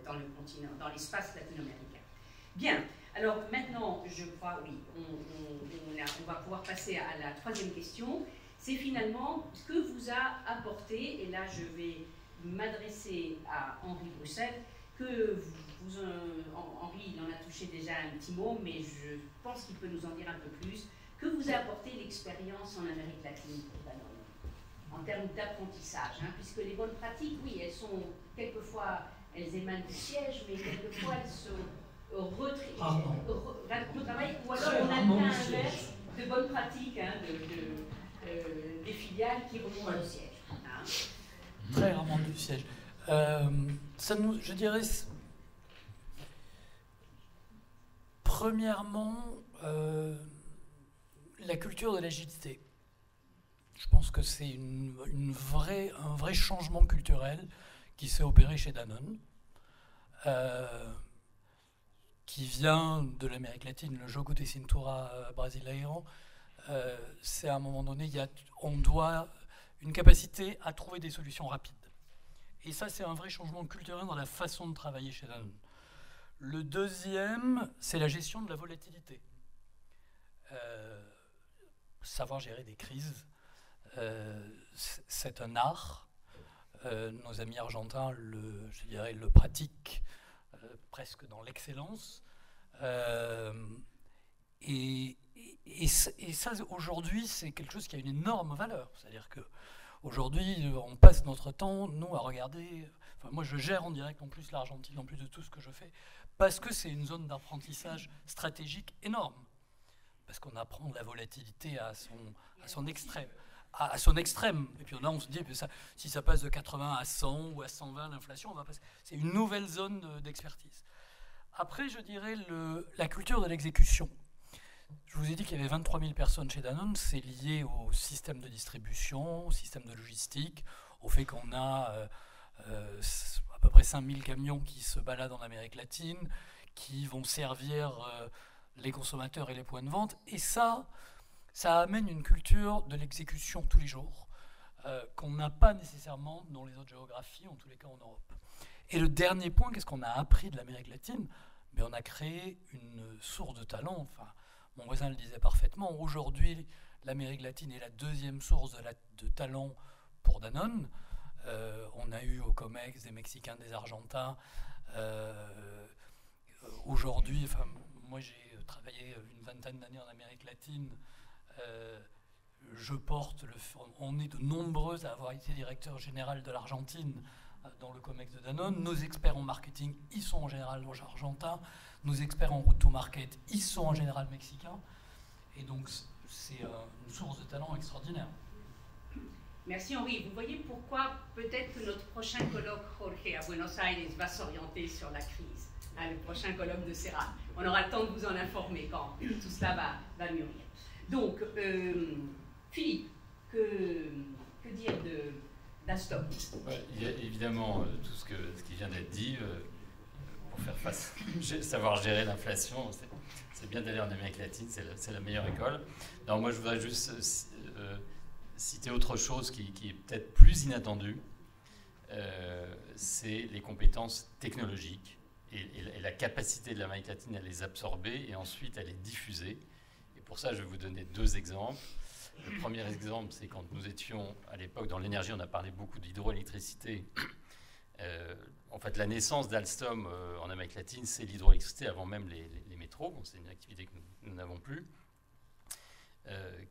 S1: dans le continent, dans l'espace latino-américain. Bien, alors maintenant, je crois, oui, on va pouvoir passer à la troisième question. C'est finalement ce que vous a apporté, et là je vais m'adresser à Henri Bruxelles, que Henri, il en a touché déjà un petit mot, mais je pense qu'il peut nous en dire un peu plus. Que vous a apporté l'expérience en Amérique latine pour Danone, en termes d'apprentissage, hein, puisque les bonnes pratiques, oui, elles sont quelquefois, elles émanent du siège, mais quelquefois elles se retravaillent, ou alors on a le cas inverse de bonnes pratiques, hein, des filiales qui remontent au siège. Hein.
S4: Très rarement du siège. Je dirais, premièrement, la culture de l'agilité. Je pense que c'est un vrai changement culturel qui s'est opéré chez Danone, qui vient de l'Amérique latine, le jogo de cintura brasileiro. C'est à un moment donné, on doit une capacité à trouver des solutions rapides. Et ça, c'est un vrai changement culturel dans la façon de travailler chez Danone. Le deuxième, c'est la gestion de la volatilité. Savoir gérer des crises, c'est un art. Nos amis argentins, le pratiquent presque dans l'excellence. Et ça, aujourd'hui, c'est quelque chose qui a une énorme valeur. C'est-à-dire qu'aujourd'hui, on passe notre temps, nous, à regarder... Enfin, moi, je gère en direct en plus l'Argentine, en plus de tout ce que je fais, parce que c'est une zone d'apprentissage stratégique énorme. Parce qu'on apprend la volatilité à son extrême. À son extrême. Et puis là, on se dit, si ça passe de 80 à 100 ou à 120, l'inflation, on va passer. C'est une nouvelle zone d'expertise. Après, je dirais la culture de l'exécution. Je vous ai dit qu'il y avait 23 000 personnes chez Danone. C'est lié au système de distribution, au système de logistique, au fait qu'on a à peu près 5 000 camions qui se baladent en Amérique latine, qui vont servir les consommateurs et les points de vente. Et ça amène une culture de l'exécution tous les jours qu'on n'a pas nécessairement dans les autres géographies, en tous les cas en Europe. Et le dernier point, qu'est-ce qu'on a appris de l'Amérique latine? On a créé une source de talent. Enfin, mon voisin le disait parfaitement. Aujourd'hui, l'Amérique latine est la deuxième source de talent pour Danone. On a eu au COMEX des Mexicains, des Argentins. Aujourd'hui, moi j'ai travaillé une vingtaine d'années en Amérique latine. On est de nombreux à avoir été directeur général de l'Argentine dans le COMEX de Danone. Nos experts en marketing, ils sont en général argentins. Nos experts en route to market, ils sont en général mexicains. Et donc, c'est une source de talent extraordinaire.
S1: Merci Henri. Vous voyez pourquoi peut-être que notre prochain colloque, Jorge, à Buenos Aires, va s'orienter sur la crise. Hein, le prochain colloque de CERA. On aura le temps de vous en informer quand tout cela va mûrir. Donc, Philippe, que dire d'Alstom?
S3: Il y a évidemment tout ce qui vient d'être dit. Pour faire face, savoir gérer l'inflation, c'est bien d'aller en Amérique latine, c'est la meilleure école. Non, moi je voudrais juste citer autre chose qui est peut-être plus inattendue, c'est les compétences technologiques et la capacité de l'Amérique latine à les absorber et ensuite à les diffuser. Et pour ça, je vais vous donner deux exemples. Le premier exemple, c'est quand nous étions à l'époque dans l'énergie, on a parlé beaucoup d'hydroélectricité. En fait, la naissance d'Alstom en Amérique latine, c'est l'hydroélectricité avant même les métros. Bon, c'est une activité que nous n'avons plus,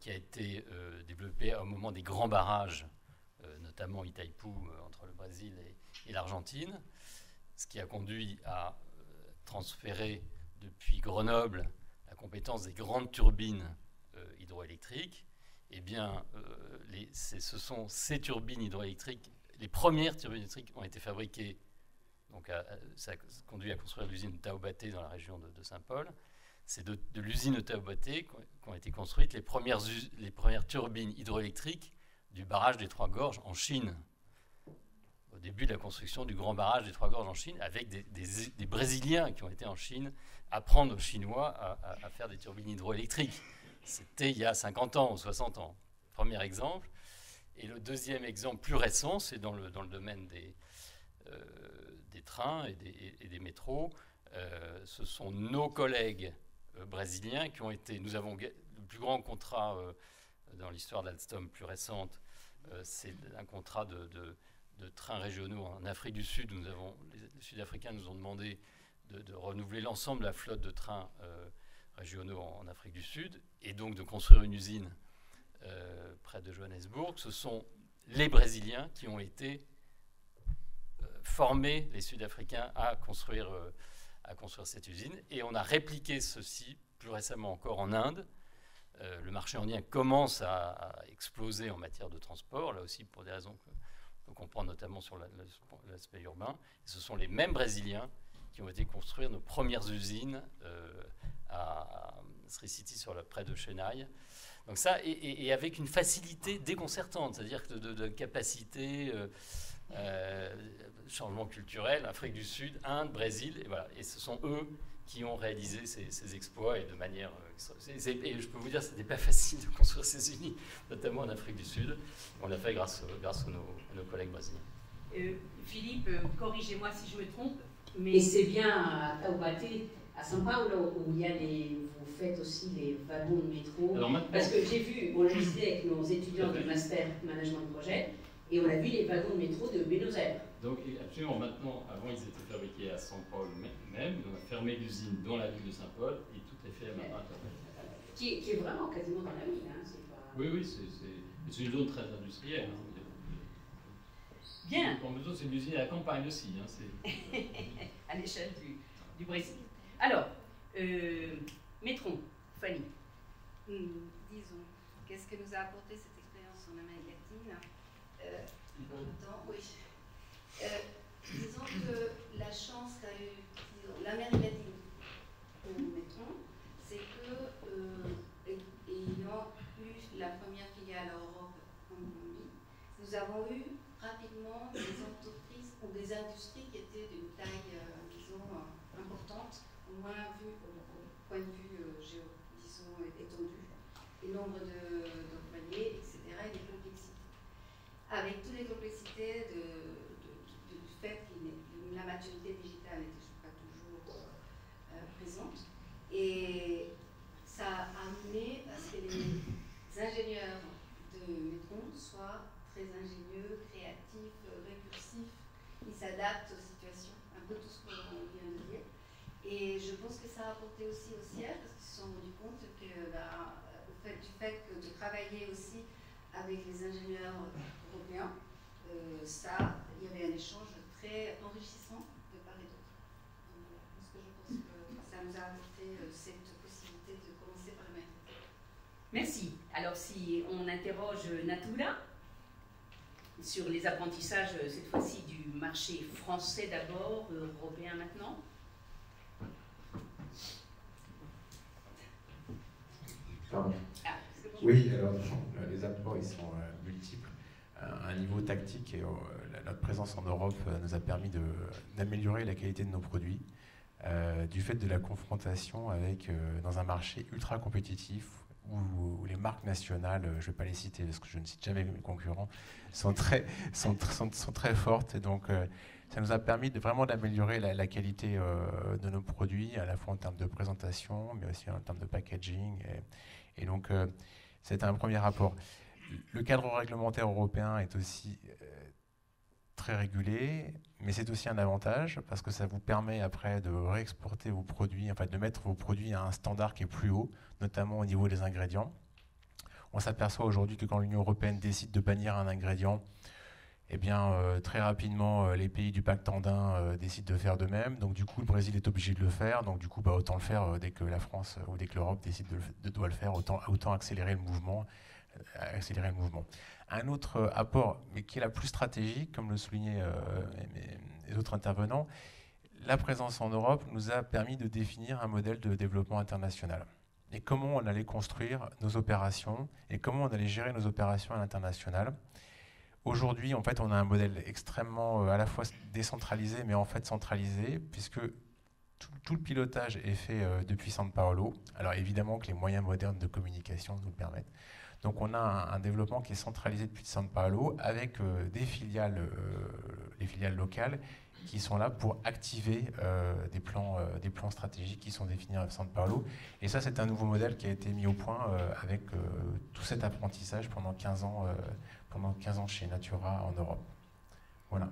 S3: qui a été développée au moment des grands barrages, notamment Itaipu entre le Brésil et l'Argentine, ce qui a conduit à transférer depuis Grenoble la compétence des grandes turbines hydroélectriques. Eh bien, ce sont ces turbines hydroélectriques, les premières turbines électriques ont été fabriquées. Donc, ça a conduit à construire l'usine de Taobaté dans la région de Saint-Paul. C'est de l'usine de Taobaté qu'ont été construites les premières turbines hydroélectriques du barrage des Trois Gorges en Chine. Au début de la construction du grand barrage des Trois Gorges en Chine, avec des Brésiliens qui ont été en Chine apprendre aux Chinois à faire des turbines hydroélectriques. C'était il y a 50 ans ou 60 ans. Premier exemple. Et le deuxième exemple plus récent, c'est dans le domaine des trains et des métros. Ce sont nos collègues brésiliens qui ont été... Nous avons le plus grand contrat dans l'histoire d'Alstom plus récente. C'est un contrat de trains régionaux en Afrique du Sud. Les Sud-Africains nous ont demandé de renouveler l'ensemble de la flotte de trains régionaux en Afrique du Sud, et donc de construire une usine près de Johannesburg. Ce sont les Brésiliens qui ont été formés, les Sud-Africains, à construire cette usine. Et on a répliqué ceci plus récemment encore en Inde. Le marché indien commence à exploser en matière de transport, là aussi pour des raisons qu'on comprend notamment sur l'aspect urbain. Et ce sont les mêmes Brésiliens qui ont été construire nos premières usines à Sri City, près de Chennai. Donc ça, et avec une facilité déconcertante, c'est-à-dire que de capacité, changement culturel, Afrique du Sud, Inde, Brésil, et voilà. Et ce sont eux qui ont réalisé ces exploits, et de manière... et je peux vous dire que ce n'était pas facile de construire ces usines, notamment en Afrique du Sud. On l'a fait grâce à nos collègues brésiliens.
S1: Philippe, corrigez-moi si je me trompe, mais c'est bien à Taubaté, à São Paulo, où vous faites aussi les wagons de métro. Parce que j'ai vu, on l'a visité avec nos étudiants du Master Management de Projet, et on a vu les wagons de métro de Buenos Aires.
S2: Donc absolument, maintenant, avant ils étaient fabriqués à São Paulo même, on a fermé l'usine dans la ville de Saint-Paul, et tout est fait maintenant à Taubaté.
S1: Qui est vraiment quasiment dans la ville, hein, c'est pas...
S2: Oui, c'est une zone très industrielle. Hein.
S1: Bien.
S2: En mesure, c'est une usine à la campagne aussi. Hein,
S1: à l'échelle du Brésil. Alors, Métron, Fanny.
S5: Disons, qu'est-ce que nous a apporté cette expérience en Amérique latine disons que la chance qu'a eu l'Amérique latine au Métron, c'est que, ayant eu la première filiale à Europe en Colombie, nous avons eu rapidement des entreprises ou des industries qui étaient d'une taille, disons, importante, au moins au point de vue, disons, étendu, et nombre d'employés, etc., et des complexités. Avec toutes les complexités du fait que la maturité digitale n'était pas toujours présente. Et ça a amené à ce que les ingénieurs de Métron soient très ingénieux, créatifs, récursifs. Ils s'adaptent aux situations, un peu tout ce qu'on vient de dire. Et je pense que ça a apporté aussi au CIER, parce qu'ils se sont rendus compte que du fait que de travailler aussi avec les ingénieurs européens, il y avait un échange très enrichissant de part et d'autre. Donc voilà, parce que je pense que ça nous a apporté cette possibilité de commencer par le même.
S1: Merci. Alors si on interroge Natula sur les apprentissages, cette fois-ci du marché français d'abord, européen maintenant.
S6: Pardon.
S1: Ah,
S6: oui, alors les apports ils sont multiples. À un niveau tactique, et notre présence en Europe nous a permis d'améliorer la qualité de nos produits, du fait de la confrontation dans un marché ultra compétitif où les marques nationales, je ne vais pas les citer parce que je ne cite jamais mes concurrents, sont très fortes. Et donc, ça nous a permis vraiment d'améliorer la qualité de nos produits, à la fois en termes de présentation, mais aussi en termes de packaging. Et donc, c'était un premier rapport. Le cadre réglementaire européen est aussi très régulé, mais c'est aussi un avantage parce que ça vous permet après de réexporter vos produits, enfin de mettre vos produits à un standard qui est plus haut, notamment au niveau des ingrédients. On s'aperçoit aujourd'hui que quand l'Union européenne décide de bannir un ingrédient, eh bien, très rapidement, les pays du pacte andin décident de faire de même. Donc, du coup, le Brésil est obligé de le faire. Donc, du coup, autant le faire dès que la France ou dès que l'Europe décide doit le faire, autant accélérer le mouvement. Un autre apport, mais qui est la plus stratégique, comme le soulignaient les autres intervenants, la présence en Europe nous a permis de définir un modèle de développement international. Et comment on allait construire nos opérations et comment on allait gérer nos opérations à l'international. Aujourd'hui, en fait, on a un modèle extrêmement à la fois décentralisé, mais en fait centralisé, puisque tout le pilotage est fait depuis São Paulo. Alors évidemment que les moyens modernes de communication nous le permettent. Donc on a un développement qui est centralisé depuis São Paulo avec les filiales locales qui sont là pour activer des plans stratégiques qui sont définis à São Paulo. Et ça, c'est un nouveau modèle qui a été mis au point avec tout cet apprentissage pendant 15 ans chez Natura en Europe. Voilà.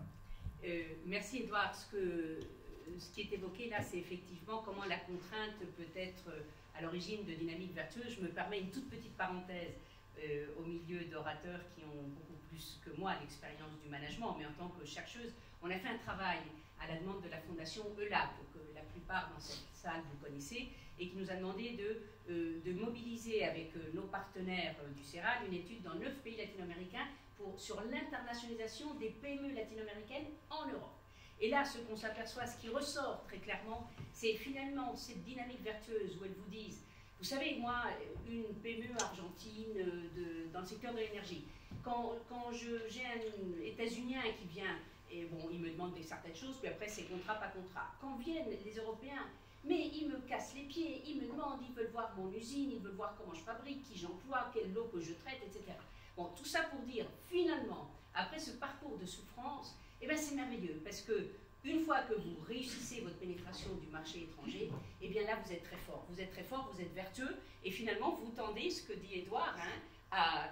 S1: Merci Edouard. Ce que ce qui est évoqué là, c'est effectivement comment la contrainte peut être à l'origine de dynamiques vertueuses. Je me permets une toute petite parenthèse au milieu d'orateurs qui ont beaucoup plus que moi l'expérience du management, mais en tant que chercheuse, on a fait un travail à la demande de la fondation ELAB, que la plupart dans cette salle vous connaissez, et qui nous a demandé de mobiliser avec nos partenaires du CERAL une étude dans 9 pays latino-américains sur l'internationalisation des PME latino-américaines en Europe. Et là, ce qu'on s'aperçoit, ce qui ressort très clairement, c'est finalement cette dynamique vertueuse où elles vous disent, vous savez, moi, une PME argentine dans le secteur de l'énergie, quand j'ai un États-Unien qui vient, et bon, il me demande certaines choses, puis après c'est contrat, pas contrat. Quand viennent les Européens, mais ils me cassent les pieds, ils me demandent, ils veulent voir mon usine, ils veulent voir comment je fabrique, qui j'emploie, quelle eau que je traite, etc. Bon, tout ça pour dire, finalement, après ce parcours de souffrance, eh bien c'est merveilleux, parce que une fois que vous réussissez votre pénétration du marché étranger, eh bien là vous êtes très fort. Vous êtes très fort, vous êtes vertueux, et finalement vous tendez, ce que dit Édouard, à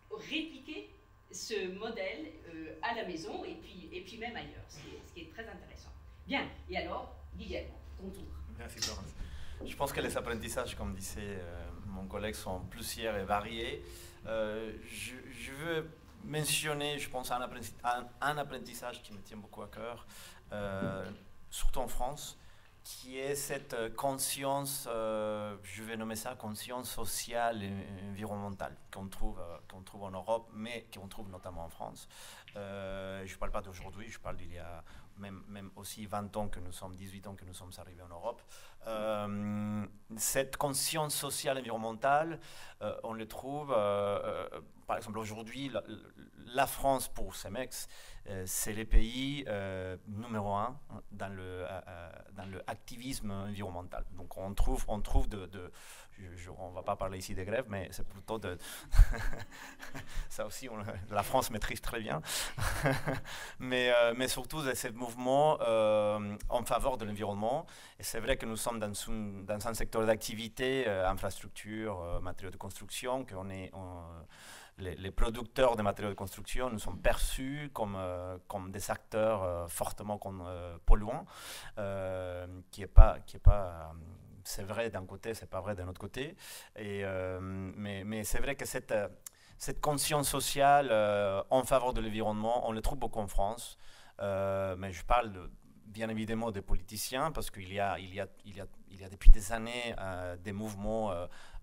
S1: répliquer ce modèle à la maison et puis même ailleurs, ce qui est très intéressant. Bien, et alors, Guillermo, ton tour.
S7: Merci Florence. Je pense que les apprentissages, comme disait mon collègue, sont plusieurs et variés. Je veux mentionner, je pense, un apprentissage qui me tient beaucoup à cœur, surtout en France, qui est cette conscience, je vais nommer ça conscience sociale et environnementale qu'on trouve en Europe, mais qu'on trouve notamment en France. Je ne parle pas d'aujourd'hui, je parle d'il y a même aussi 20 ans que nous sommes, 18 ans que nous sommes arrivés en Europe. Cette conscience sociale et environnementale, on le trouve, par exemple aujourd'hui, la France pour CEMEX, c'est le pays numéro 1 dans le activisme environnemental. Donc on trouve on ne va pas parler ici des grèves, mais c'est plutôt de... ça aussi, la France maîtrise très bien. mais surtout, c'est ce mouvement en faveur de l'environnement. Et c'est vrai que nous sommes dans un secteur d'activité, infrastructure, matériaux de construction, les producteurs de matériaux de construction, nous sommes perçus comme des acteurs fortement polluants, qui est pas c'est vrai d'un côté, c'est pas vrai d'un autre côté. Mais c'est vrai que cette conscience sociale en faveur de l'environnement, on le trouve beaucoup en France. Mais je parle bien évidemment des politiciens, parce qu'il y a depuis des années des mouvements,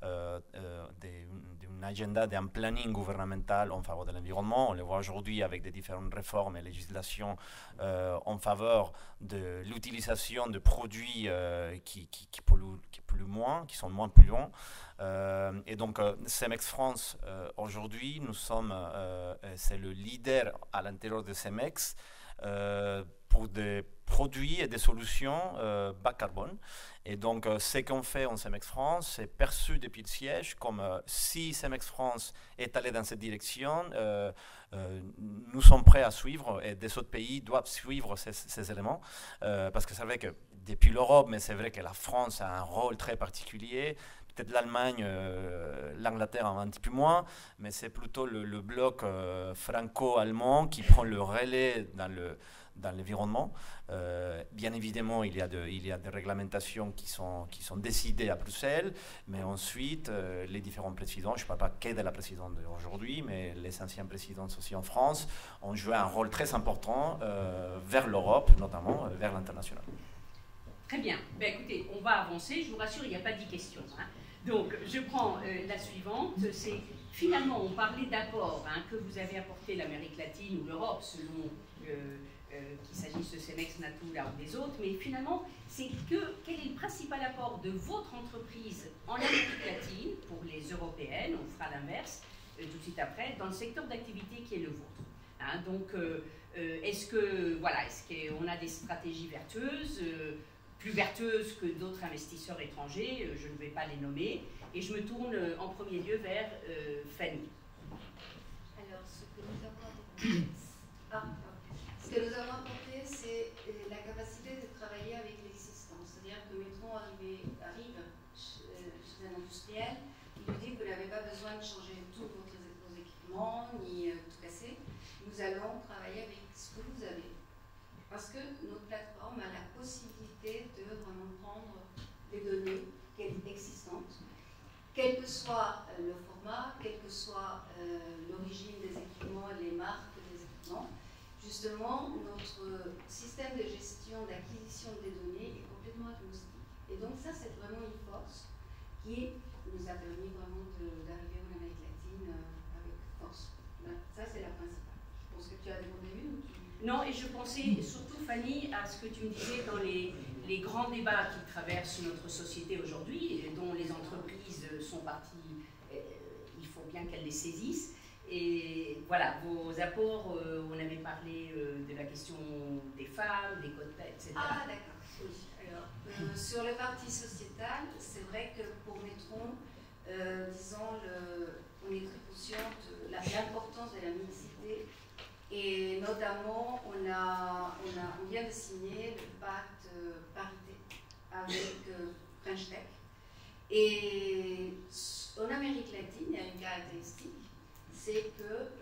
S7: d'un agenda, d'un planning gouvernemental en faveur de l'environnement. On le voit aujourd'hui avec des différentes réformes et législations en faveur de l'utilisation de produits qui polluent moins, qui sont moins polluants. Et donc, CEMEX France, aujourd'hui, c'est le leader à l'intérieur de CEMEX pour des produits et des solutions bas carbone. Et donc, ce qu'on fait en CEMEX France, c'est perçu depuis le siège comme si CEMEX France est allé dans cette direction, nous sommes prêts à suivre et des autres pays doivent suivre ces éléments. Parce que c'est vrai que depuis l'Europe, mais c'est vrai que la France a un rôle très particulier. Peut-être l'Allemagne, l'Angleterre un petit peu moins, mais c'est plutôt le bloc franco-allemand qui prend le relais dans l'environnement. Bien évidemment, il y a des réglementations qui sont décidées à Bruxelles, mais ensuite, les différents présidents, je ne parle pas que de la présidente d'aujourd'hui, mais les anciens présidents aussi en France, ont joué un rôle très important vers l'Europe, notamment vers l'international.
S1: Très bien. Ben, écoutez, on va avancer. Je vous rassure, il n'y a pas 10 questions. Donc, je prends la suivante. C'est finalement, on parlait d'apport que vous avez apporté l'Amérique latine ou l'Europe, selon qu'il s'agisse de CEMEX, Natura ou des autres. Mais finalement, quel est le principal apport de votre entreprise en Amérique latine, pour les européennes, on fera l'inverse tout de suite après, dans le secteur d'activité qui est le vôtre. Donc, est-ce qu'on a des stratégies vertueuses plus vertueuses que d'autres investisseurs étrangers, je ne vais pas les nommer, et je me tourne en premier lieu vers Fanny.
S5: Alors, ce que nous avons apporté, c'est la capacité de travailler avec l'existant. C'est-à-dire que Metron arrive chez un industriel, il lui dit que vous n'avez pas besoin de changer tous vos équipements, ni tout casser. Nous allons travailler avec ce que vous avez. Parce que notre plateforme a la possibilité de vraiment prendre des données existantes, quel que soit le format, quel que soit l'origine des équipements et les marques des équipements. Justement, notre système de gestion, d'acquisition des données est complètement agnostique. Et donc ça, c'est vraiment une force qui nous a permis vraiment d'arriver en Amérique latine avec force. Ça, c'est la principale. Je pense que tu as demandé une ou tu...
S1: Non, et je pensais surtout, Fanny, à ce que tu me disais dans les grands débats qui traversent notre société aujourd'hui, dont les entreprises sont parties, il faut bien qu'elles les saisissent. Et voilà, vos apports, on avait parlé de la question des femmes, des quotas, etc.
S5: Ah, d'accord. Oui. Alors, sur le parti sociétal, c'est vrai que pour Metron, disons, on est très conscient de l'importance de la mixité. Et notamment, on vient de signer le pacte parité avec French Tech. Et en Amérique latine, il y a une caractéristique, c'est que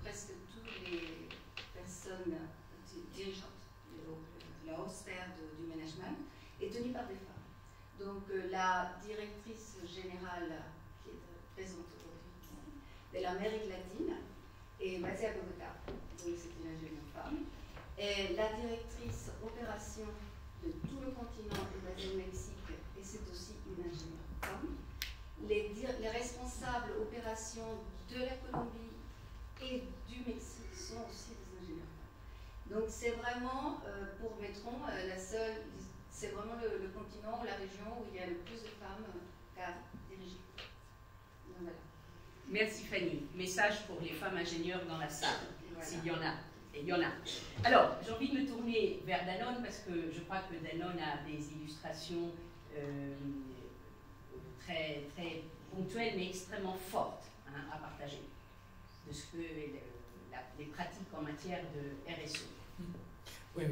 S5: presque toutes les personnes dirigeantes, la haute sphère du management, est tenue par des femmes. Donc la directrice générale qui est présente aujourd'hui de l'Amérique latine est Mathia Bogota, donc c'est une ingénieure femme. Et la directrice opération de tout le continent est basée au Mexique et c'est aussi une ingénieure femme. Les responsables opérations de la Colombie et du Mexique sont aussi des ingénieurs femmes. Donc c'est vraiment, pour Metron, c'est vraiment le continent ou la région où il y a le plus de femmes cadres dirigées. Donc voilà.
S1: Merci Fanny. Message pour les femmes ingénieures dans la salle,
S5: Voilà.
S1: s'il y en a. Et il y en a. Alors, j'ai envie de me tourner vers Danone parce que je crois que Danone a des illustrations très, très ponctuelles mais extrêmement fortes à partager de ce que les pratiques en matière de RSE.
S4: Oui,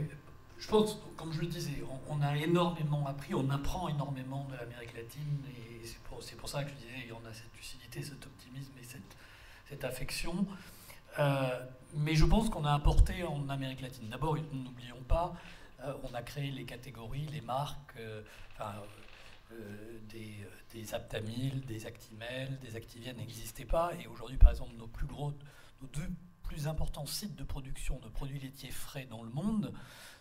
S4: je pense, comme je le disais, on a énormément appris, on apprend énormément de l'Amérique latine et c'est pour ça que je disais, on a cette lucidité, cet optimisme et cette affection. Mais je pense qu'on a apporté en Amérique latine. D'abord, n'oublions pas, on a créé les catégories, les marques, des Aptamil, des Actimel, des Activia n'existaient pas. Et aujourd'hui, par exemple, nos deux plus importants sites de production de produits laitiers frais dans le monde,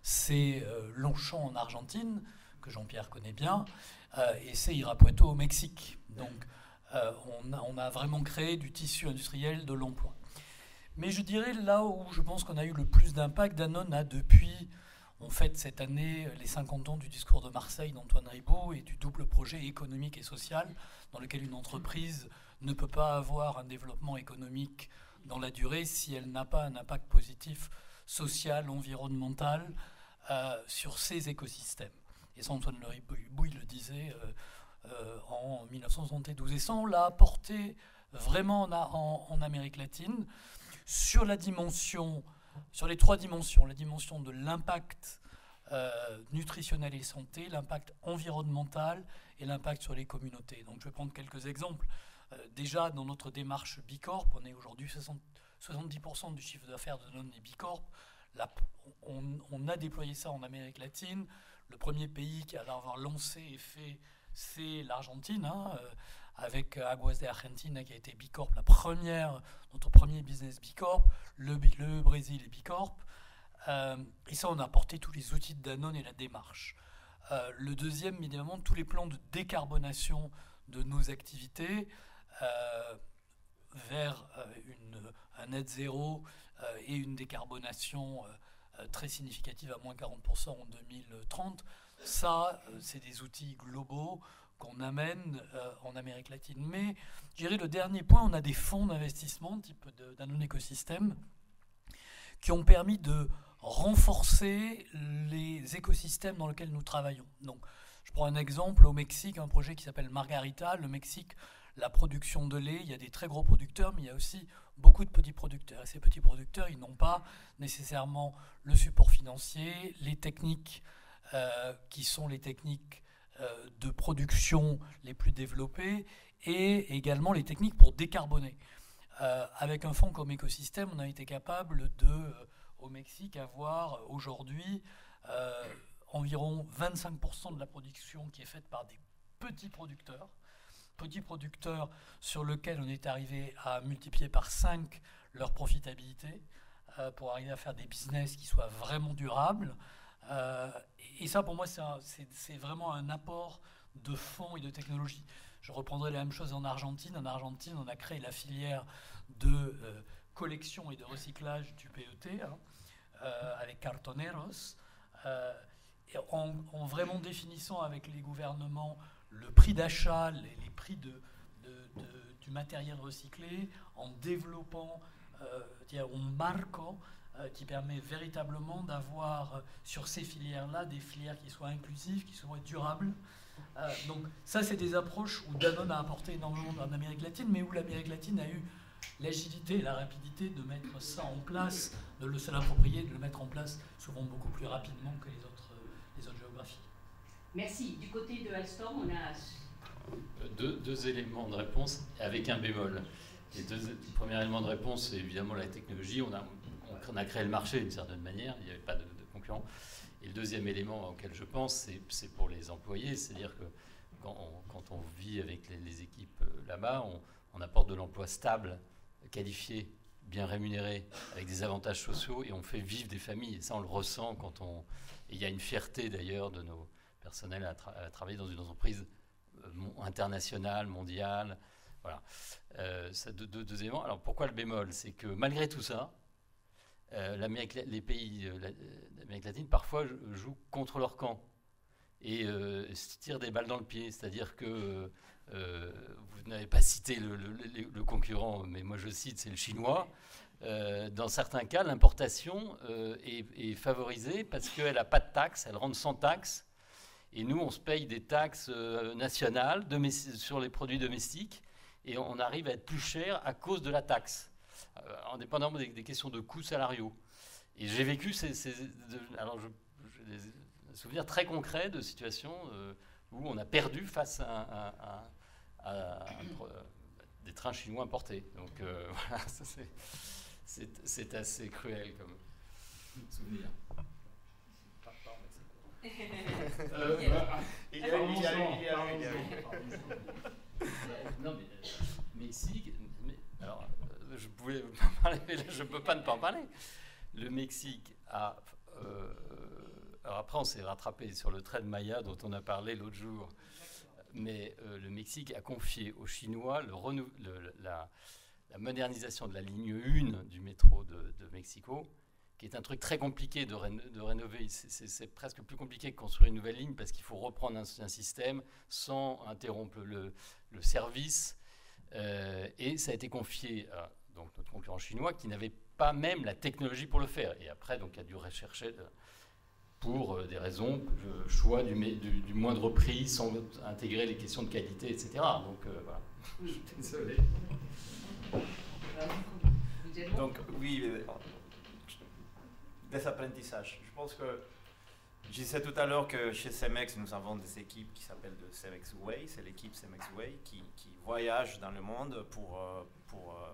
S4: c'est Longchamp en Argentine, que Jean-Pierre connaît bien, et c'est Irapuato au Mexique. Donc, on a vraiment créé du tissu industriel, de l'emploi. Mais je dirais là où je pense qu'on a eu le plus d'impact, Danone a depuis, on fête cette année les 50 ans du discours de Marseille d'Antoine Riboud et du double projet économique et social dans lequel une entreprise ne peut pas avoir un développement économique dans la durée si elle n'a pas un impact positif social, environnemental sur ses écosystèmes. Et ça, Antoine Riboud, il le disait en 1972. Et ça, on l'a apporté vraiment en Amérique latine sur les trois dimensions, la dimension de l'impact nutritionnel et santé, l'impact environnemental et l'impact sur les communautés. Donc je vais prendre quelques exemples. Déjà, dans notre démarche Bicorp, on est aujourd'hui 70% du chiffre d'affaires de Danone est Bicorp. On a déployé ça en Amérique latine. Le premier pays qui a l'avoir lancé et fait, c'est l'Argentine, avec Aguas de Argentina qui a été Bicorp, notre premier business Bicorp. Le Brésil est Bicorp. Et ça, on a apporté tous les outils de Danone et la démarche. Le deuxième, évidemment, tous les plans de décarbonation de nos activités vers un net zéro et une décarbonation très significative à moins 40% en 2030. Ça, c'est des outils globaux qu'on amène en Amérique latine. Mais je dirais le dernier point, on a des fonds d'investissement type Danone Écosystème qui ont permis de renforcer les écosystèmes dans lesquels nous travaillons. Donc, je prends un exemple au Mexique, un projet qui s'appelle Margarita. Le Mexique, la production de lait, il y a des très gros producteurs, mais il y a aussi beaucoup de petits producteurs. Et ces petits producteurs, ils n'ont pas nécessairement le support financier, les techniques qui sont les techniques de production les plus développées et également les techniques pour décarboner. Avec un fonds comme Écosystème, on a été capable de au Mexique avoir aujourd'hui environ 25% de la production qui est faite par des petits producteurs sur lesquels on est arrivé à multiplier par 5 leur profitabilité pour arriver à faire des business qui soient vraiment durables. Et ça, pour moi, c'est vraiment un apport de fonds et de technologie. Je reprendrai la même chose en Argentine. En Argentine, on a créé la filière de collection et de recyclage du PET avec Cartoneros, et en vraiment définissant avec les gouvernements le prix d'achat, les prix du matériel recyclé, en développant un marco qui permet véritablement d'avoir sur ces filières-là des filières qui soient inclusives, qui soient durables. Donc ça, c'est des approches où Danone a apporté énormément en Amérique latine, mais où l'Amérique latine a eu l'agilité et la rapidité de mettre ça en place, de se l'approprier, de le mettre en place souvent beaucoup plus rapidement que les autres géographies.
S1: Merci. Du côté de Alstom, on a...
S3: Deux éléments de réponse avec un bémol. Le premier élément de réponse, c'est évidemment la technologie. On a créé le marché d'une certaine manière, il n'y avait pas de concurrents. Et le deuxième élément auquel je pense, c'est pour les employés. C'est-à-dire que quand on vit avec les équipes là-bas, on apporte de l'emploi stable, qualifié, bien rémunéré, avec des avantages sociaux, et on fait vivre des familles. Et ça, on le ressent quand on... Et il y a une fierté d'ailleurs de nos personnels à travailler dans une entreprise internationale, mondiale. Voilà. Deuxièmement, alors pourquoi le bémol? C'est que malgré tout ça, les pays d'Amérique latine parfois jouent contre leur camp et se tirent des balles dans le pied. C'est-à-dire que vous n'avez pas cité le concurrent, mais moi je cite, c'est le chinois. Dans certains cas, l'importation est favorisée parce qu'elle n'a pas de taxes, elle rentre sans taxes. Et nous, on se paye des taxes nationales sur les produits domestiques et on arrive à être plus cher à cause de la taxe, indépendamment des questions de coûts salariaux. Et j'ai vécu j'ai des souvenirs très concrets de situations où on a perdu face à des trains chinois importés. Donc voilà, c'est assez cruel comme souvenir. Non, mais Mexique, alors je pouvais en parler, mais là je ne peux pas ne pas en parler. Le Mexique a. Alors après, on s'est rattrapé sur le trait de Maya dont on a parlé l'autre jour. Mais le Mexique a confié aux Chinois la modernisation de la ligne 1 du métro de Mexico, qui est un truc très compliqué de rénover. C'est presque plus compliqué que construire une nouvelle ligne parce qu'il faut reprendre un système sans interrompre le service. Et ça a été confié à donc, notre concurrent chinois qui n'avait pas même la technologie pour le faire. Et après, donc, a dû rechercher pour des raisons, choix du moindre prix sans intégrer les questions de qualité, etc. Donc voilà, je suis désolé.
S7: Donc oui, des apprentissages. Je pense que je disais tout à l'heure que chez Cemex, nous avons des équipes qui s'appellent de Cemex Way. C'est l'équipe Cemex Way qui voyage dans le monde pour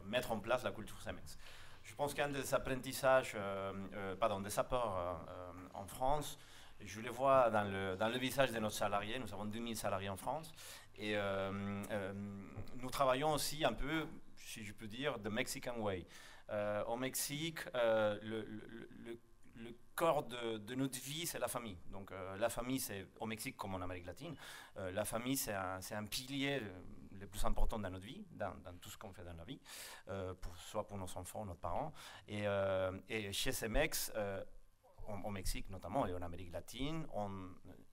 S7: mettre en place la culture Cemex. Je pense qu'un des apprentissages, des apports en France, je les vois dans le visage de nos salariés. Nous avons 2000 salariés en France. Et nous travaillons aussi un peu, si je peux dire, the Mexican way. Au Mexique, le corps de notre vie, c'est la famille. Donc la famille, c'est au Mexique comme en Amérique latine, la famille, c'est un pilier le plus important dans notre vie, dans tout ce qu'on fait dans la vie, soit pour nos enfants, nos parents. Et chez Cemex, au Mexique notamment, et en Amérique latine,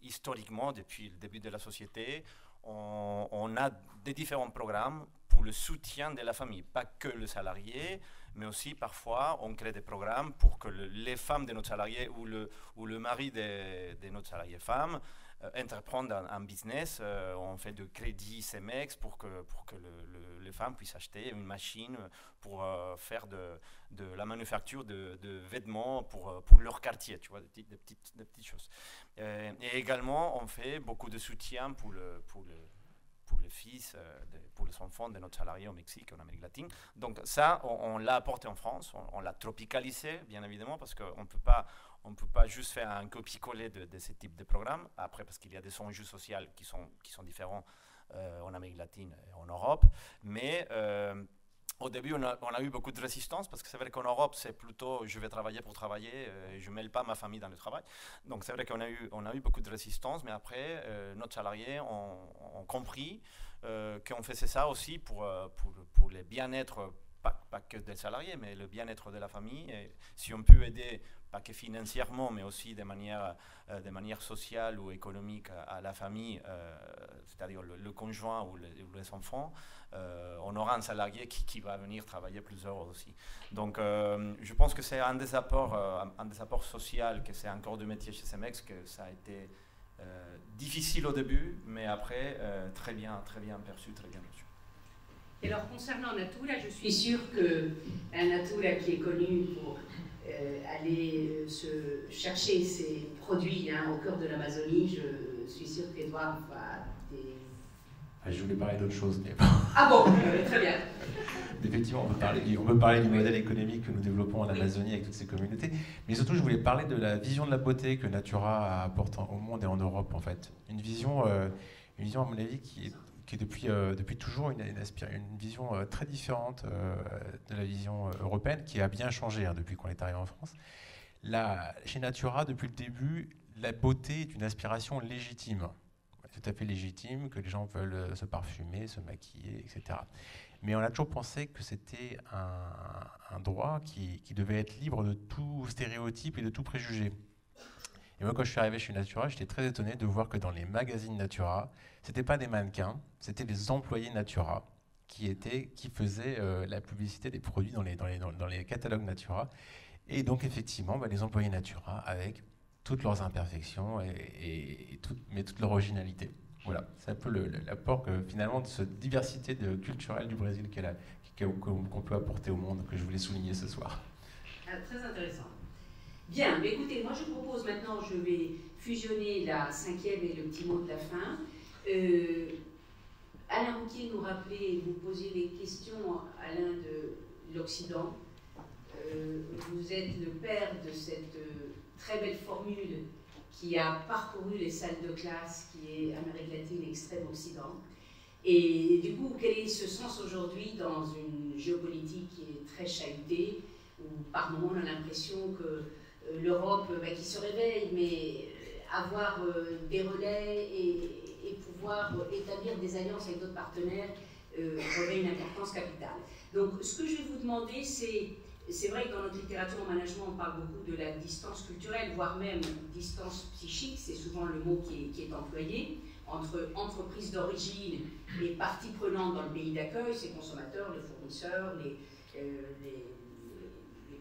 S7: historiquement, depuis le début de la société, on a des différents programmes pour le soutien de la famille, pas que le salarié, mais aussi parfois on crée des programmes pour que les femmes de notre salarié ou le mari de notre salarié femme entreprennent un business. On fait de crédit Cemex pour que les femmes puissent acheter une machine pour faire de la manufacture de vêtements pour leur quartier, tu vois, des petites choses. Et également, on fait beaucoup de soutien pour les fils, pour les enfants de notre salarié au Mexique et en Amérique latine. Donc ça, on l'a apporté en France, on l'a tropicalisé, bien évidemment, parce qu'on ne peut pas juste faire un copier-coller de ce type de programme. Après, parce qu'il y a des enjeux sociaux qui sont différents en Amérique latine et en Europe. Mais au début, on a eu beaucoup de résistance, parce que c'est vrai qu'en Europe, c'est plutôt je vais travailler pour travailler, je ne mêle pas ma famille dans le travail. Donc c'est vrai qu'on a eu beaucoup de résistance, mais après, nos salariés ont compris qu'on faisait ça aussi pour le bien-être, pas que des salariés, mais le bien-être de la famille. Et si on peut aider, pas que financièrement, mais aussi de manière sociale ou économique à la famille, c'est-à-dire le conjoint ou les enfants, on aura un salarié qui va venir travailler plus heures aussi. Donc je pense que c'est un des apports sociaux, que c'est un corps de métier chez CEMEX, que ça a été difficile au début, mais après très bien perçu, très bien reçu.
S1: Et alors, concernant Natura, je suis sûre qu'un Natura qui est connu pour aller se chercher ses produits au cœur de l'Amazonie, je suis sûre qu'Edouard va...
S6: Je voulais parler d'autre chose. Mais...
S1: Ah bon, très bien.
S6: Effectivement, on peut parler du modèle économique que nous développons en Amazonie avec toutes ces communautés, mais surtout, je voulais parler de la vision de la beauté que Natura apporte au monde et en Europe, en fait. Une vision à mon avis, qui est depuis toujours une vision très différente de la vision européenne, qui a bien changé depuis qu'on est arrivé en France. Chez Natura, depuis le début, la beauté est une aspiration légitime. Tout à fait légitime, que les gens veulent se parfumer, se maquiller, etc. Mais on a toujours pensé que c'était un droit qui devait être libre de tout stéréotype et de tout préjugé. Et moi, quand je suis arrivé chez Natura, j'étais très étonné de voir que dans les magazines Natura, c'était pas des mannequins, c'était des employés Natura qui faisaient la publicité des produits dans les catalogues Natura. Et donc, effectivement, les employés Natura avec toutes leurs imperfections mais toute leur originalité. Voilà, c'est un peu l'apport finalement de cette diversité culturelle du Brésil qu'on peut apporter au monde, que je voulais souligner ce soir.
S1: Très intéressant. Bien, mais écoutez, moi je propose maintenant, je vais fusionner la 5e et le petit mot de la fin. Alain Rouquier nous rappelait, vous posiez des questions, Alain, de l'Occident. Vous êtes le père de cette très belle formule qui a parcouru les salles de classe, qui est Amérique latine, Extrême-Occident. Et du coup, quel est ce sens aujourd'hui dans une géopolitique qui est très chahutée, où par moments on a l'impression que l'Europe qui se réveille, mais avoir des relais et pouvoir établir des alliances avec d'autres partenaires revêt une importance capitale. Donc ce que je vais vous demander, c'est vrai que dans notre littérature en management, on parle beaucoup de la distance culturelle, voire même distance psychique, c'est souvent le mot qui est employé, entre entreprises d'origine et parties prenantes dans le pays d'accueil, ces consommateurs, les fournisseurs, les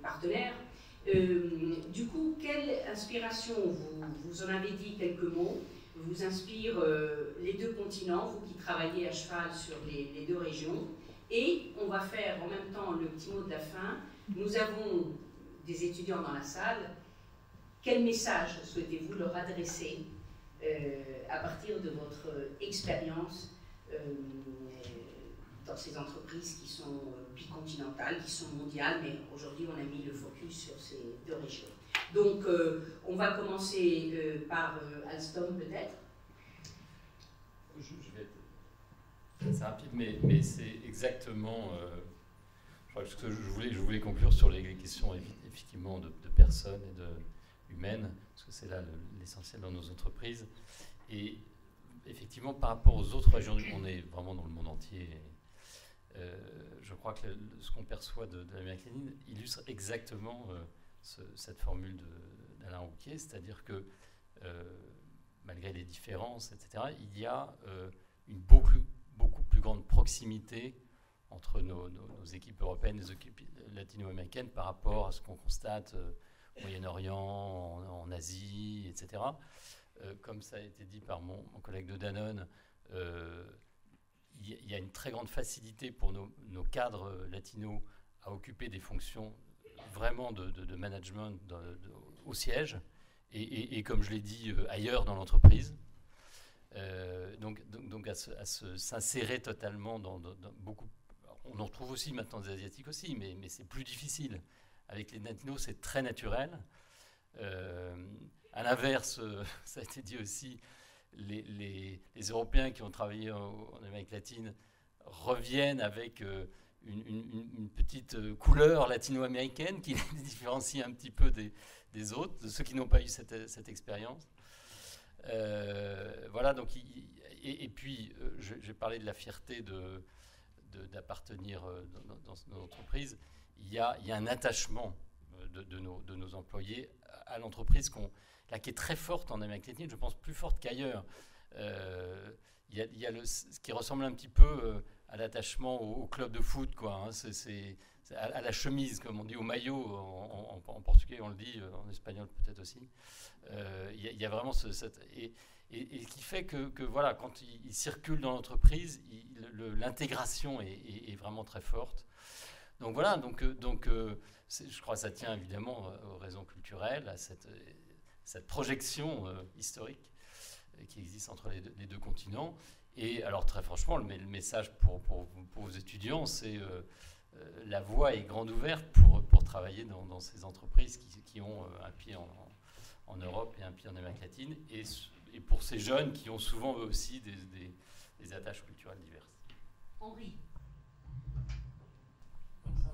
S1: partenaires. Du coup, quelle inspiration, vous en avez dit quelques mots, vous inspire les deux continents, vous qui travaillez à cheval sur les deux régions, et on va faire en même temps le petit mot de la fin. Nous avons des étudiants dans la salle. Quel message souhaitez-vous leur adresser à partir de votre expérience dans ces entreprises qui sont bicontinentales, qui sont mondiales, mais aujourd'hui on a mis le focus sur ces deux régions. Donc on va commencer par Alstom peut-être.
S2: Je vais être assez rapide, mais c'est exactement... je crois que je voulais conclure sur les questions effectivement de personnes et humaines, parce que c'est là l'essentiel dans nos entreprises. Et effectivement, par rapport aux autres régions, on est vraiment dans le monde entier. Je crois que ce qu'on perçoit de l'Amérique latine illustre exactement cette formule d'Alain Rouquier, c'est-à-dire que malgré les différences, etc., il y a une beaucoup plus grande proximité entre nos équipes européennes et nos équipes latino-américaines par rapport à ce qu'on constate au Moyen-Orient, en Asie, etc. Comme ça a été dit par mon collègue de Danone, il y a une très grande facilité pour nos cadres latinos à occuper des fonctions vraiment de management au siège et comme je l'ai dit, ailleurs dans l'entreprise. Donc
S3: à s'insérer totalement dans beaucoup. On en retrouve aussi maintenant des Asiatiques aussi, mais c'est plus difficile. Avec les latinos, c'est très naturel. À l'inverse, ça a été dit aussi, les Européens qui ont travaillé en Amérique latine reviennent avec une petite couleur latino-américaine qui les différencie un petit peu des autres, de ceux qui n'ont pas eu cette expérience. Voilà, donc, et puis j'ai parlé de la fierté d'appartenir dans nos entreprises. Il y a un attachement de nos employés à l'entreprise qui est très forte en Amérique latine, je pense plus forte qu'ailleurs. Il y a ce qui ressemble un petit peu à l'attachement au club de foot, quoi. Hein. C'est à la chemise, comme on dit, au maillot, en portugais on le dit, en espagnol peut-être aussi. Il y a vraiment et qui fait que voilà, quand il circule dans l'entreprise, l'intégration est vraiment très forte. Donc voilà, je crois que ça tient évidemment aux raisons culturelles, à cette projection historique qui existe entre les deux continents. Et alors très franchement, le message pour vos étudiants, c'est la voie est grande ouverte pour travailler dans ces entreprises qui ont un pied en Europe et un pied en Amérique latine, et pour ces jeunes qui ont souvent eux aussi des attaches culturelles diverses.
S1: Henri.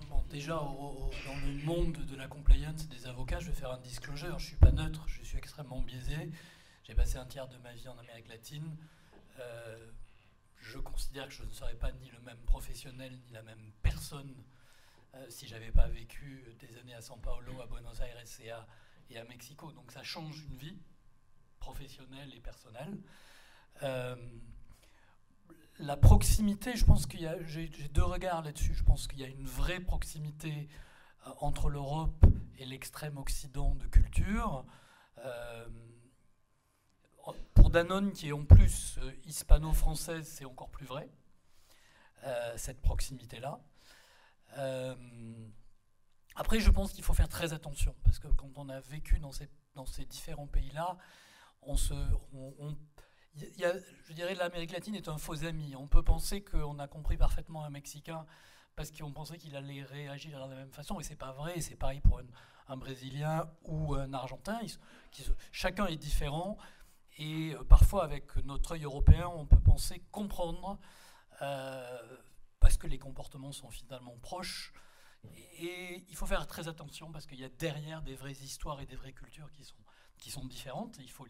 S4: Bon, déjà, dans le monde de la compliance des avocats, je vais faire un disclosure. Je ne suis pas neutre, je suis extrêmement biaisé. J'ai passé un tiers de ma vie en Amérique latine. Je considère que je ne serais pas ni le même professionnel ni la même personne si je n'avais pas vécu des années à São Paulo, à Buenos Aires et à Mexico. Donc ça change une vie professionnelle et personnelle. La proximité, je pense j'ai deux regards là-dessus. Je pense qu'il y a une vraie proximité entre l'Europe et l'extrême occident de culture. Pour Danone, qui est en plus hispano-française, c'est encore plus vrai, cette proximité-là. Après, je pense qu'il faut faire très attention, parce que quand on a vécu dans ces différents pays-là, je dirais que l'Amérique latine est un faux ami. On peut penser qu'on a compris parfaitement un Mexicain parce qu'on pensait qu'il allait réagir de la même façon, et c'est pas vrai. C'est pareil pour un Brésilien ou un Argentin. Chacun est différent, et parfois avec notre œil européen, on peut penser comprendre parce que les comportements sont finalement proches. Et il faut faire très attention parce qu'il y a derrière des vraies histoires et des vraies cultures qui sont différentes. Il faut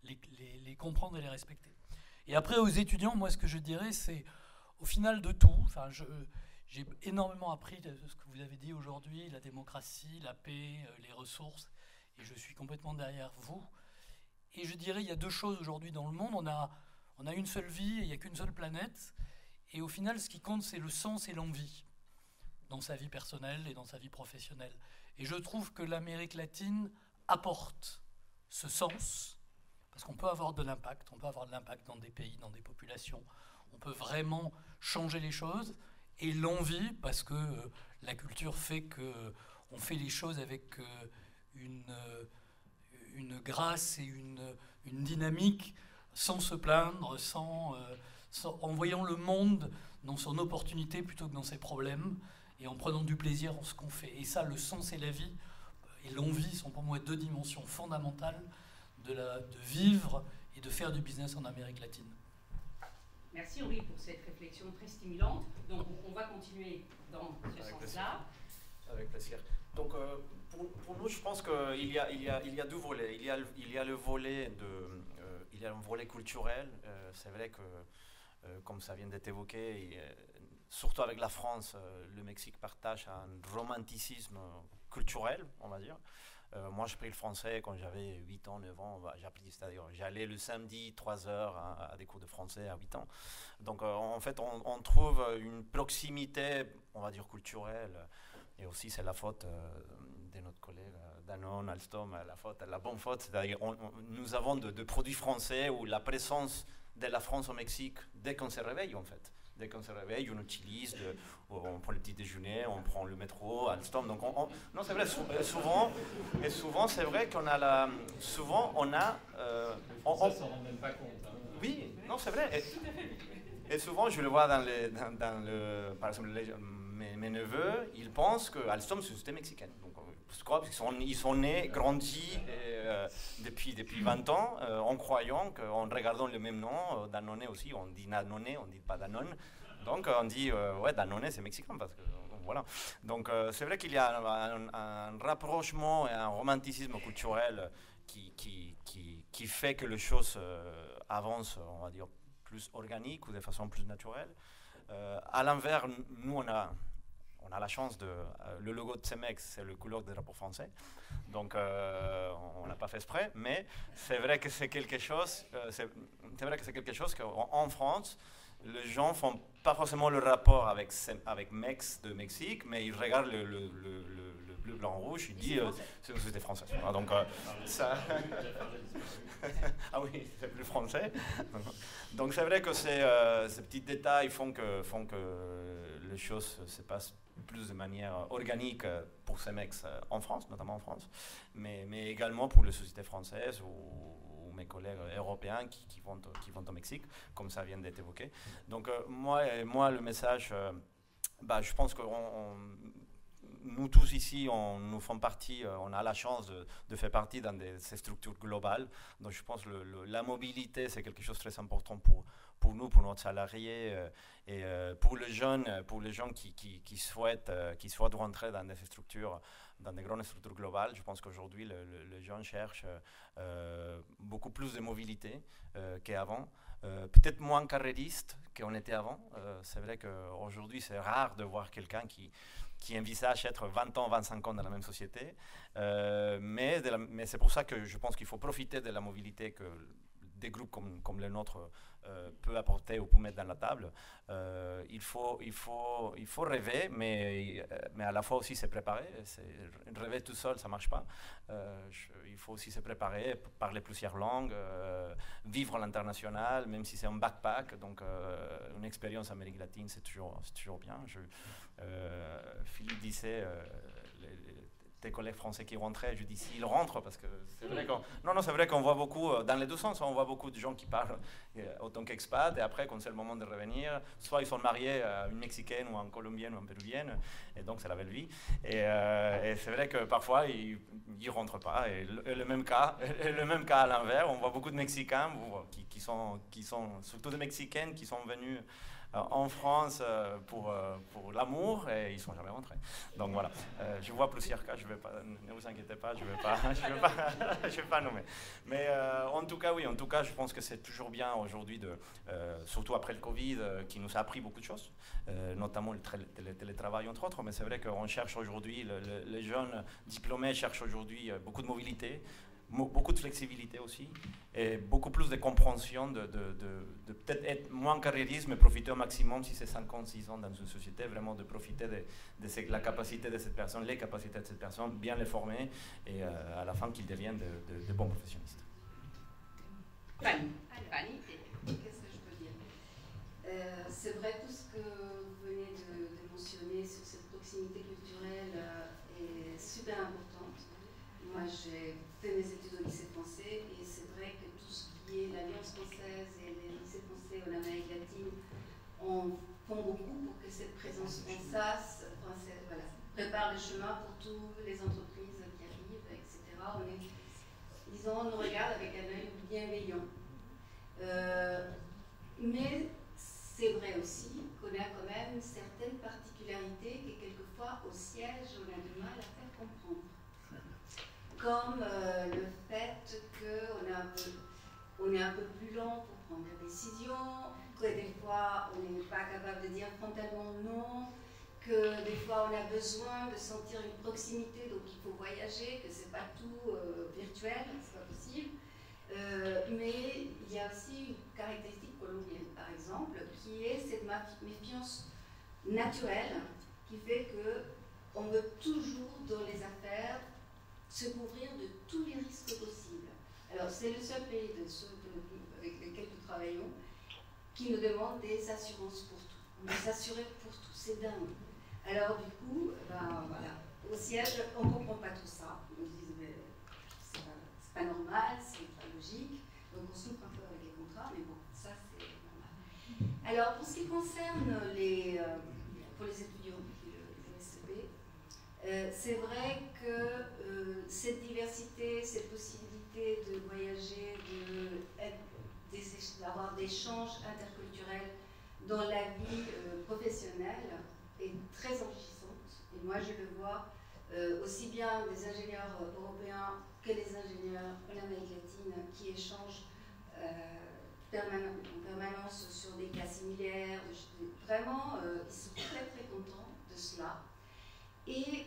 S4: les comprendre et les respecter. Et après, aux étudiants, moi, ce que je dirais, c'est au final de tout. Enfin, j'ai énormément appris de ce que vous avez dit aujourd'hui, la démocratie, la paix, les ressources, et je suis complètement derrière vous. Et je dirais, il y a deux choses aujourd'hui dans le monde. On a une seule vie et il n'y a qu'une seule planète. Et au final, ce qui compte, c'est le sens et l'envie dans sa vie personnelle et dans sa vie professionnelle. Et je trouve que l'Amérique latine apporte ce sens, parce qu'on peut avoir de l'impact, on peut avoir de l'impact dans des pays, dans des populations, on peut vraiment changer les choses, et l'envie, parce que la culture fait qu'on fait les choses avec une grâce et une dynamique, sans se plaindre, en voyant le monde dans son opportunité plutôt que dans ses problèmes, et en prenant du plaisir en ce qu'on fait. Et ça, le sens et la vie, et l'envie sont pour moi deux dimensions fondamentales de vivre et de faire du business en Amérique latine.
S1: Merci Henri pour cette réflexion très stimulante. Donc on va continuer dans ce sens-là.
S7: Avec plaisir. Donc pour nous, je pense qu'il y a deux volets. Il y a le volet il y a un volet culturel. C'est vrai que, comme ça vient d'être évoqué, surtout avec la France, le Mexique partage un romanticisme culturel, on va dire. Moi, j'ai pris le français quand j'avais 8 ans, 9 ans. C'est-à-dire, j'allais le samedi 3 heures à des cours de français à 8 ans. Donc, en fait, on trouve une proximité, on va dire, culturelle. Et aussi, c'est la faute de notre collègue Danone, Alstom, la bonne faute. C'est-à-dire, nous avons de produits français où la présence de la France au Mexique, dès qu'on se réveille, en fait. Dès qu'on se réveille, on utilise, on prend le petit déjeuner, on prend le métro, Alstom. Donc, non, c'est vrai, souvent, c'est vrai qu'on a ça, on s'en rend même pas compte. Hein. Oui, Non, c'est vrai. Et souvent, je le vois dans par exemple, mes neveux, ils pensent que Alstom, c'est une société mexicaine. Donc, pourquoi? Parce qu'ils sont nés, grandis depuis 20 ans en croyant qu'en regardant le même nom, Danone aussi, on dit Danone, on ne dit pas Danone. Donc, on dit, ouais, Danone, c'est mexicain parce que... Voilà. Donc c'est vrai qu'il y a un rapprochement et un romanticisme culturel qui fait que les choses avancent, on va dire, plus organique ou de façon plus naturelle. À l'inverse, nous, on a la chance de... le logo de Cemex, c'est le couleur des drapeaux français. Donc on n'a pas fait exprès, mais c'est vrai que c'est quelque chose... c'est vrai que c'est quelque chose qu'en France, les gens font pas forcément le rapport avec Mex de Mexique, mais ils regardent le bleu, blanc, rouge, ils disent c'est une société française. Voilà, donc ça... ah oui, c'est plus français. Donc c'est vrai que ces petits détails font que les choses se passent plus de manière organique pour Cemex en France, notamment en France, mais également pour les sociétés françaises ou mes collègues européens qui vont au Mexique, comme ça vient d'être évoqué. Donc moi, le message, je pense que nous tous ici, nous faisons partie, on a la chance de faire partie dans ces structures globales. Donc je pense que la mobilité, c'est quelque chose de très important pour nous, pour notre salarié, et pour les jeunes qui souhaitent rentrer dans des structures, dans des grandes structures globales. Je pense qu'aujourd'hui, les jeunes cherchent beaucoup plus de mobilité qu'avant. Peut-être moins carriériste qu'on était avant. C'est vrai qu'aujourd'hui, c'est rare de voir quelqu'un qui envisage être 20 ans, 25 ans dans la même société. Mais c'est pour ça que je pense qu'il faut profiter de la mobilité que des groupes comme le nôtre peut apporter ou peut mettre dans la table. Il faut rêver, mais à la fois aussi se préparer. Rêver tout seul, ça ne marche pas. Il faut aussi se préparer, parler plusieurs langues, vivre à l'international, même si c'est un backpack. Donc, une expérience en Amérique latine, c'est toujours bien. Philippe disait... tes collègues français qui rentraient, je dis s'ils rentrent, parce que c'est vrai c'est vrai qu'on voit beaucoup, dans les deux sens, on voit beaucoup de gens qui parlent autant qu'expat, et après, quand c'est le moment de revenir, soit ils sont mariés à une Mexicaine ou à une Colombienne ou à une Péruvienne, et donc c'est la belle vie. Et c'est vrai que parfois, ils ne rentrent pas. Et le même cas à l'envers, on voit beaucoup de Mexicains qui sont surtout des Mexicaines qui sont venus en France pour l'amour et ils ne sont jamais rentrés. Donc voilà, je vois plusieurs cas, ne vous inquiétez pas, je ne vais pas nommer. Mais en tout cas, oui, je pense que c'est toujours bien aujourd'hui, surtout après le Covid, qui nous a appris beaucoup de choses, notamment le télétravail entre autres, mais c'est vrai qu'on cherche aujourd'hui, les jeunes diplômés cherchent aujourd'hui beaucoup de mobilité, beaucoup de flexibilité aussi, et beaucoup plus de compréhension de peut-être être moins carriériste, mais profiter au maximum, si c'est 56 ans dans une société, vraiment de profiter de la capacité de cette personne, les capacités de cette personne, bien les former, et à la fin qu'ils deviennent de bons professionnalistes.
S1: Fanny,
S5: qu'est-ce que je peux dire? C'est vrai, tout ce que vous venez de mentionner sur cette proximité culturelle est super importante. Moi, j'ai fait mes études au lycée français et c'est vrai que tout ce qui est l'Alliance française et les lycées français en Amérique latine font beaucoup pour que cette présence française prépare le chemin pour toutes les entreprises qui arrivent, etc. On nous regarde avec un œil bienveillant. Mais c'est vrai aussi qu'on a quand même certaines particularités que quelquefois au siège on a du mal à faire comprendre. Comme le fait qu'on est un peu plus lent pour prendre des décisions, que des fois on n'est pas capable de dire frontalement non, que des fois on a besoin de sentir une proximité, donc il faut voyager, que c'est pas tout virtuel, c'est pas possible. Mais il y a aussi une caractéristique colombienne, par exemple, qui est cette méfiance naturelle qui fait qu'on veut toujours dans les affaires se couvrir de tous les risques possibles. Alors, c'est le seul pays de ceux avec lesquels nous travaillons qui nous demande des assurances pour tout. On doit s'assurer pour tout, c'est dingue. Alors, du coup, au siège, on ne comprend pas tout ça. On se dit, mais c'est pas normal, c'est pas logique. Donc, on souffre un peu avec les contrats, mais bon, ça, c'est Alors, pour ce qui concerne pour les étudiants de l'ESCP, c'est vrai que cette diversité, cette possibilité de voyager, d'avoir des échanges interculturels dans la vie professionnelle est très enrichissante. Et moi, je le vois aussi bien des ingénieurs européens que des ingénieurs en Amérique latine qui échangent en permanence sur des cas similaires. Vraiment, ils sont très très contents de cela. Et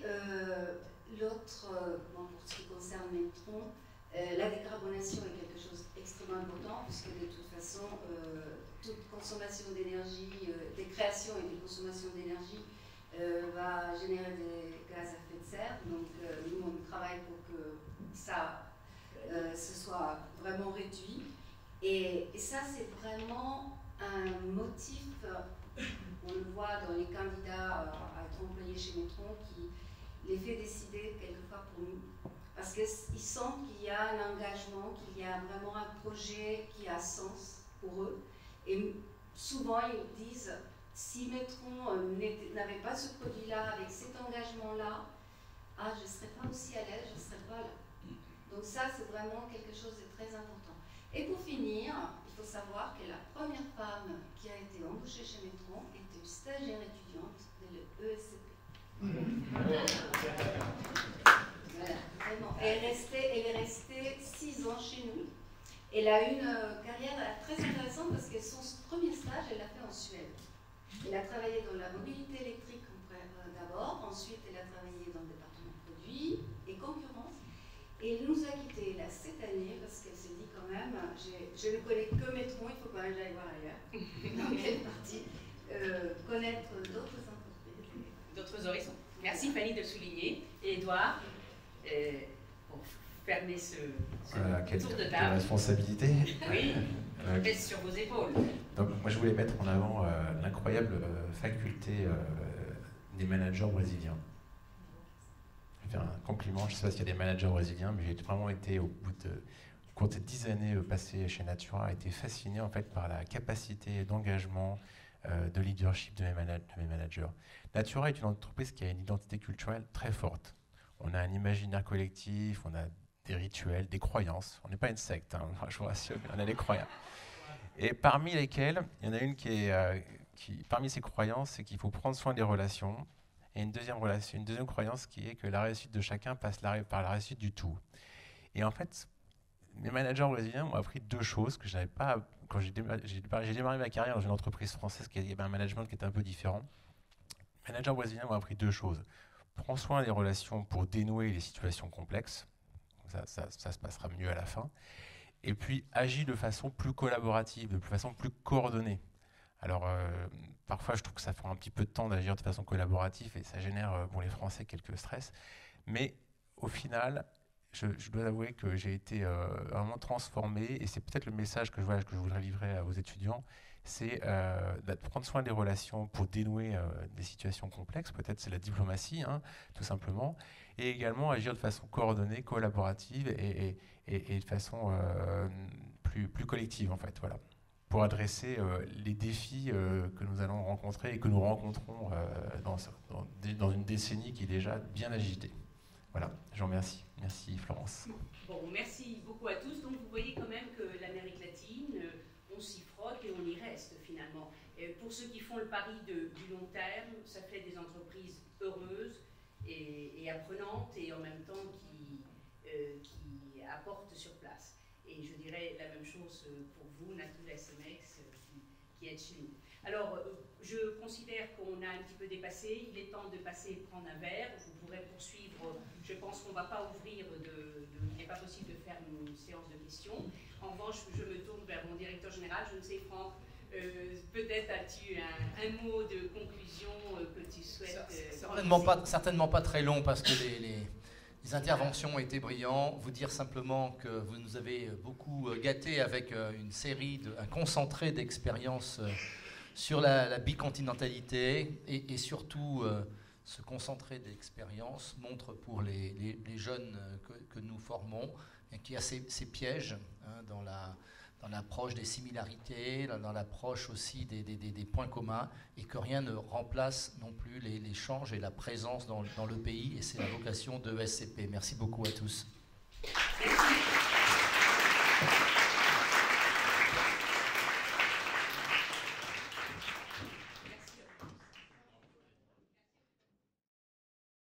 S5: l'autre, pour ce qui concerne Metron, la décarbonation est quelque chose d'extrêmement important, puisque de toute façon, toute consommation d'énergie, des créations et des consommations d'énergie va générer des gaz à effet de serre. Donc nous, on travaille pour que ça ce soit vraiment réduit. Et ça, c'est vraiment un motif, on le voit dans les candidats à être employés chez Metron, qui les fait décider quelquefois pour nous. Parce qu'ils sentent qu'il y a un engagement, qu'il y a vraiment un projet qui a sens pour eux. Et souvent, ils disent, si Metron n'avait pas ce produit-là, avec cet engagement-là, je ne serais pas aussi à l'aise, je ne serais pas là. Donc ça, c'est vraiment quelque chose de très important. Et pour finir, il faut savoir que la première femme qui a été embauchée chez Metron était une stagiaire étudiante de l'ESCP. Voilà, vraiment. Elle est restée 6 ans chez nous. Elle a eu une carrière très intéressante parce que son premier stage, elle l'a fait en Suède. Elle a travaillé dans la mobilité électrique d'abord, ensuite elle a travaillé dans le département produits et concurrence. Et elle nous a quittés là cette année parce qu'elle s'est dit quand même, je ne connais que Metron, il faut quand même que j'aille voir ailleurs. Donc elle est partie connaître d'autres entreprises.
S1: D'autres horizons. Merci Fanny de le souligner. Et Edouard, pour fermer ce tour de table.
S8: Quelle responsabilité.
S1: Oui, pèse sur vos épaules.
S8: Donc moi je voulais mettre en avant l'incroyable faculté des managers brésiliens. Je vais faire un compliment, je ne sais pas s'il y a des managers brésiliens, mais j'ai vraiment été, au cours de 10 années passées chez Natura, été fasciné en fait par la capacité d'engagement, de leadership de mes managers. Natura est une entreprise qui a une identité culturelle très forte. On a un imaginaire collectif, on a des rituels, des croyances. On n'est pas une secte, hein, je vous rassure, on a des croyances. Et parmi lesquelles, il y en a une parmi ces croyances, c'est qu'il faut prendre soin des relations. Et une deuxième croyance qui est que la réussite de chacun passe par la réussite du tout. Et en fait, mes managers brésiliens m'ont appris 2 choses que je n'avais pas quand j'ai démarré ma carrière dans une entreprise française qui avait un management qui était un peu différent. Les managers brésiliens m'ont appris 2 choses. Prends soin des relations pour dénouer les situations complexes. Ça se passera mieux à la fin. Et puis, agis de façon plus collaborative, de façon plus coordonnée. Alors, parfois, je trouve que ça prend un petit peu de temps d'agir de façon collaborative et ça génère pour les Français quelques stress. Mais au final, je dois avouer que j'ai été vraiment transformé et c'est peut-être le message que je voudrais livrer à vos étudiants, c'est de prendre soin des relations pour dénouer des situations complexes. Peut-être c'est la diplomatie, hein, tout simplement. Et également agir de façon coordonnée, collaborative et de façon plus collective, en fait. Voilà. Pour adresser les défis que nous allons rencontrer et que nous rencontrons dans une décennie qui est déjà bien agitée. Voilà, je vous remercie. Merci Florence.
S1: Bon, merci beaucoup à tous. Donc vous voyez quand même que l'Amérique latine, on s'y frotte et on y reste finalement. Et pour ceux qui font le pari du long terme, ça fait des entreprises heureuses et apprenantes et en même temps qui apportent sur place. Et je dirais la même chose pour vous, Natura SMX, qui êtes chez nous. Alors, je considère qu'on a un petit peu dépassé. Il est temps de passer et prendre un verre. Vous pourrez poursuivre. Je pense qu'on ne va pas ouvrir il n'est pas possible de faire une séance de questions. En revanche, je me tourne vers mon directeur général. Je ne sais, Franck, peut-être as-tu un mot de conclusion que tu souhaites...
S9: certainement pas très long parce que les interventions ont été brillantes. Vous dire simplement que vous nous avez beaucoup gâtés avec un concentré d'expériences sur la bicontinentalité et surtout ce concentré d'expérience montre pour les jeunes que nous formons et qu'il y a ces pièges hein, dans dans l'approche des similarités, dans l'approche aussi des points communs, et que rien ne remplace non plus l'échange et la présence dans le pays, et c'est la vocation de ESCP. Merci beaucoup à tous.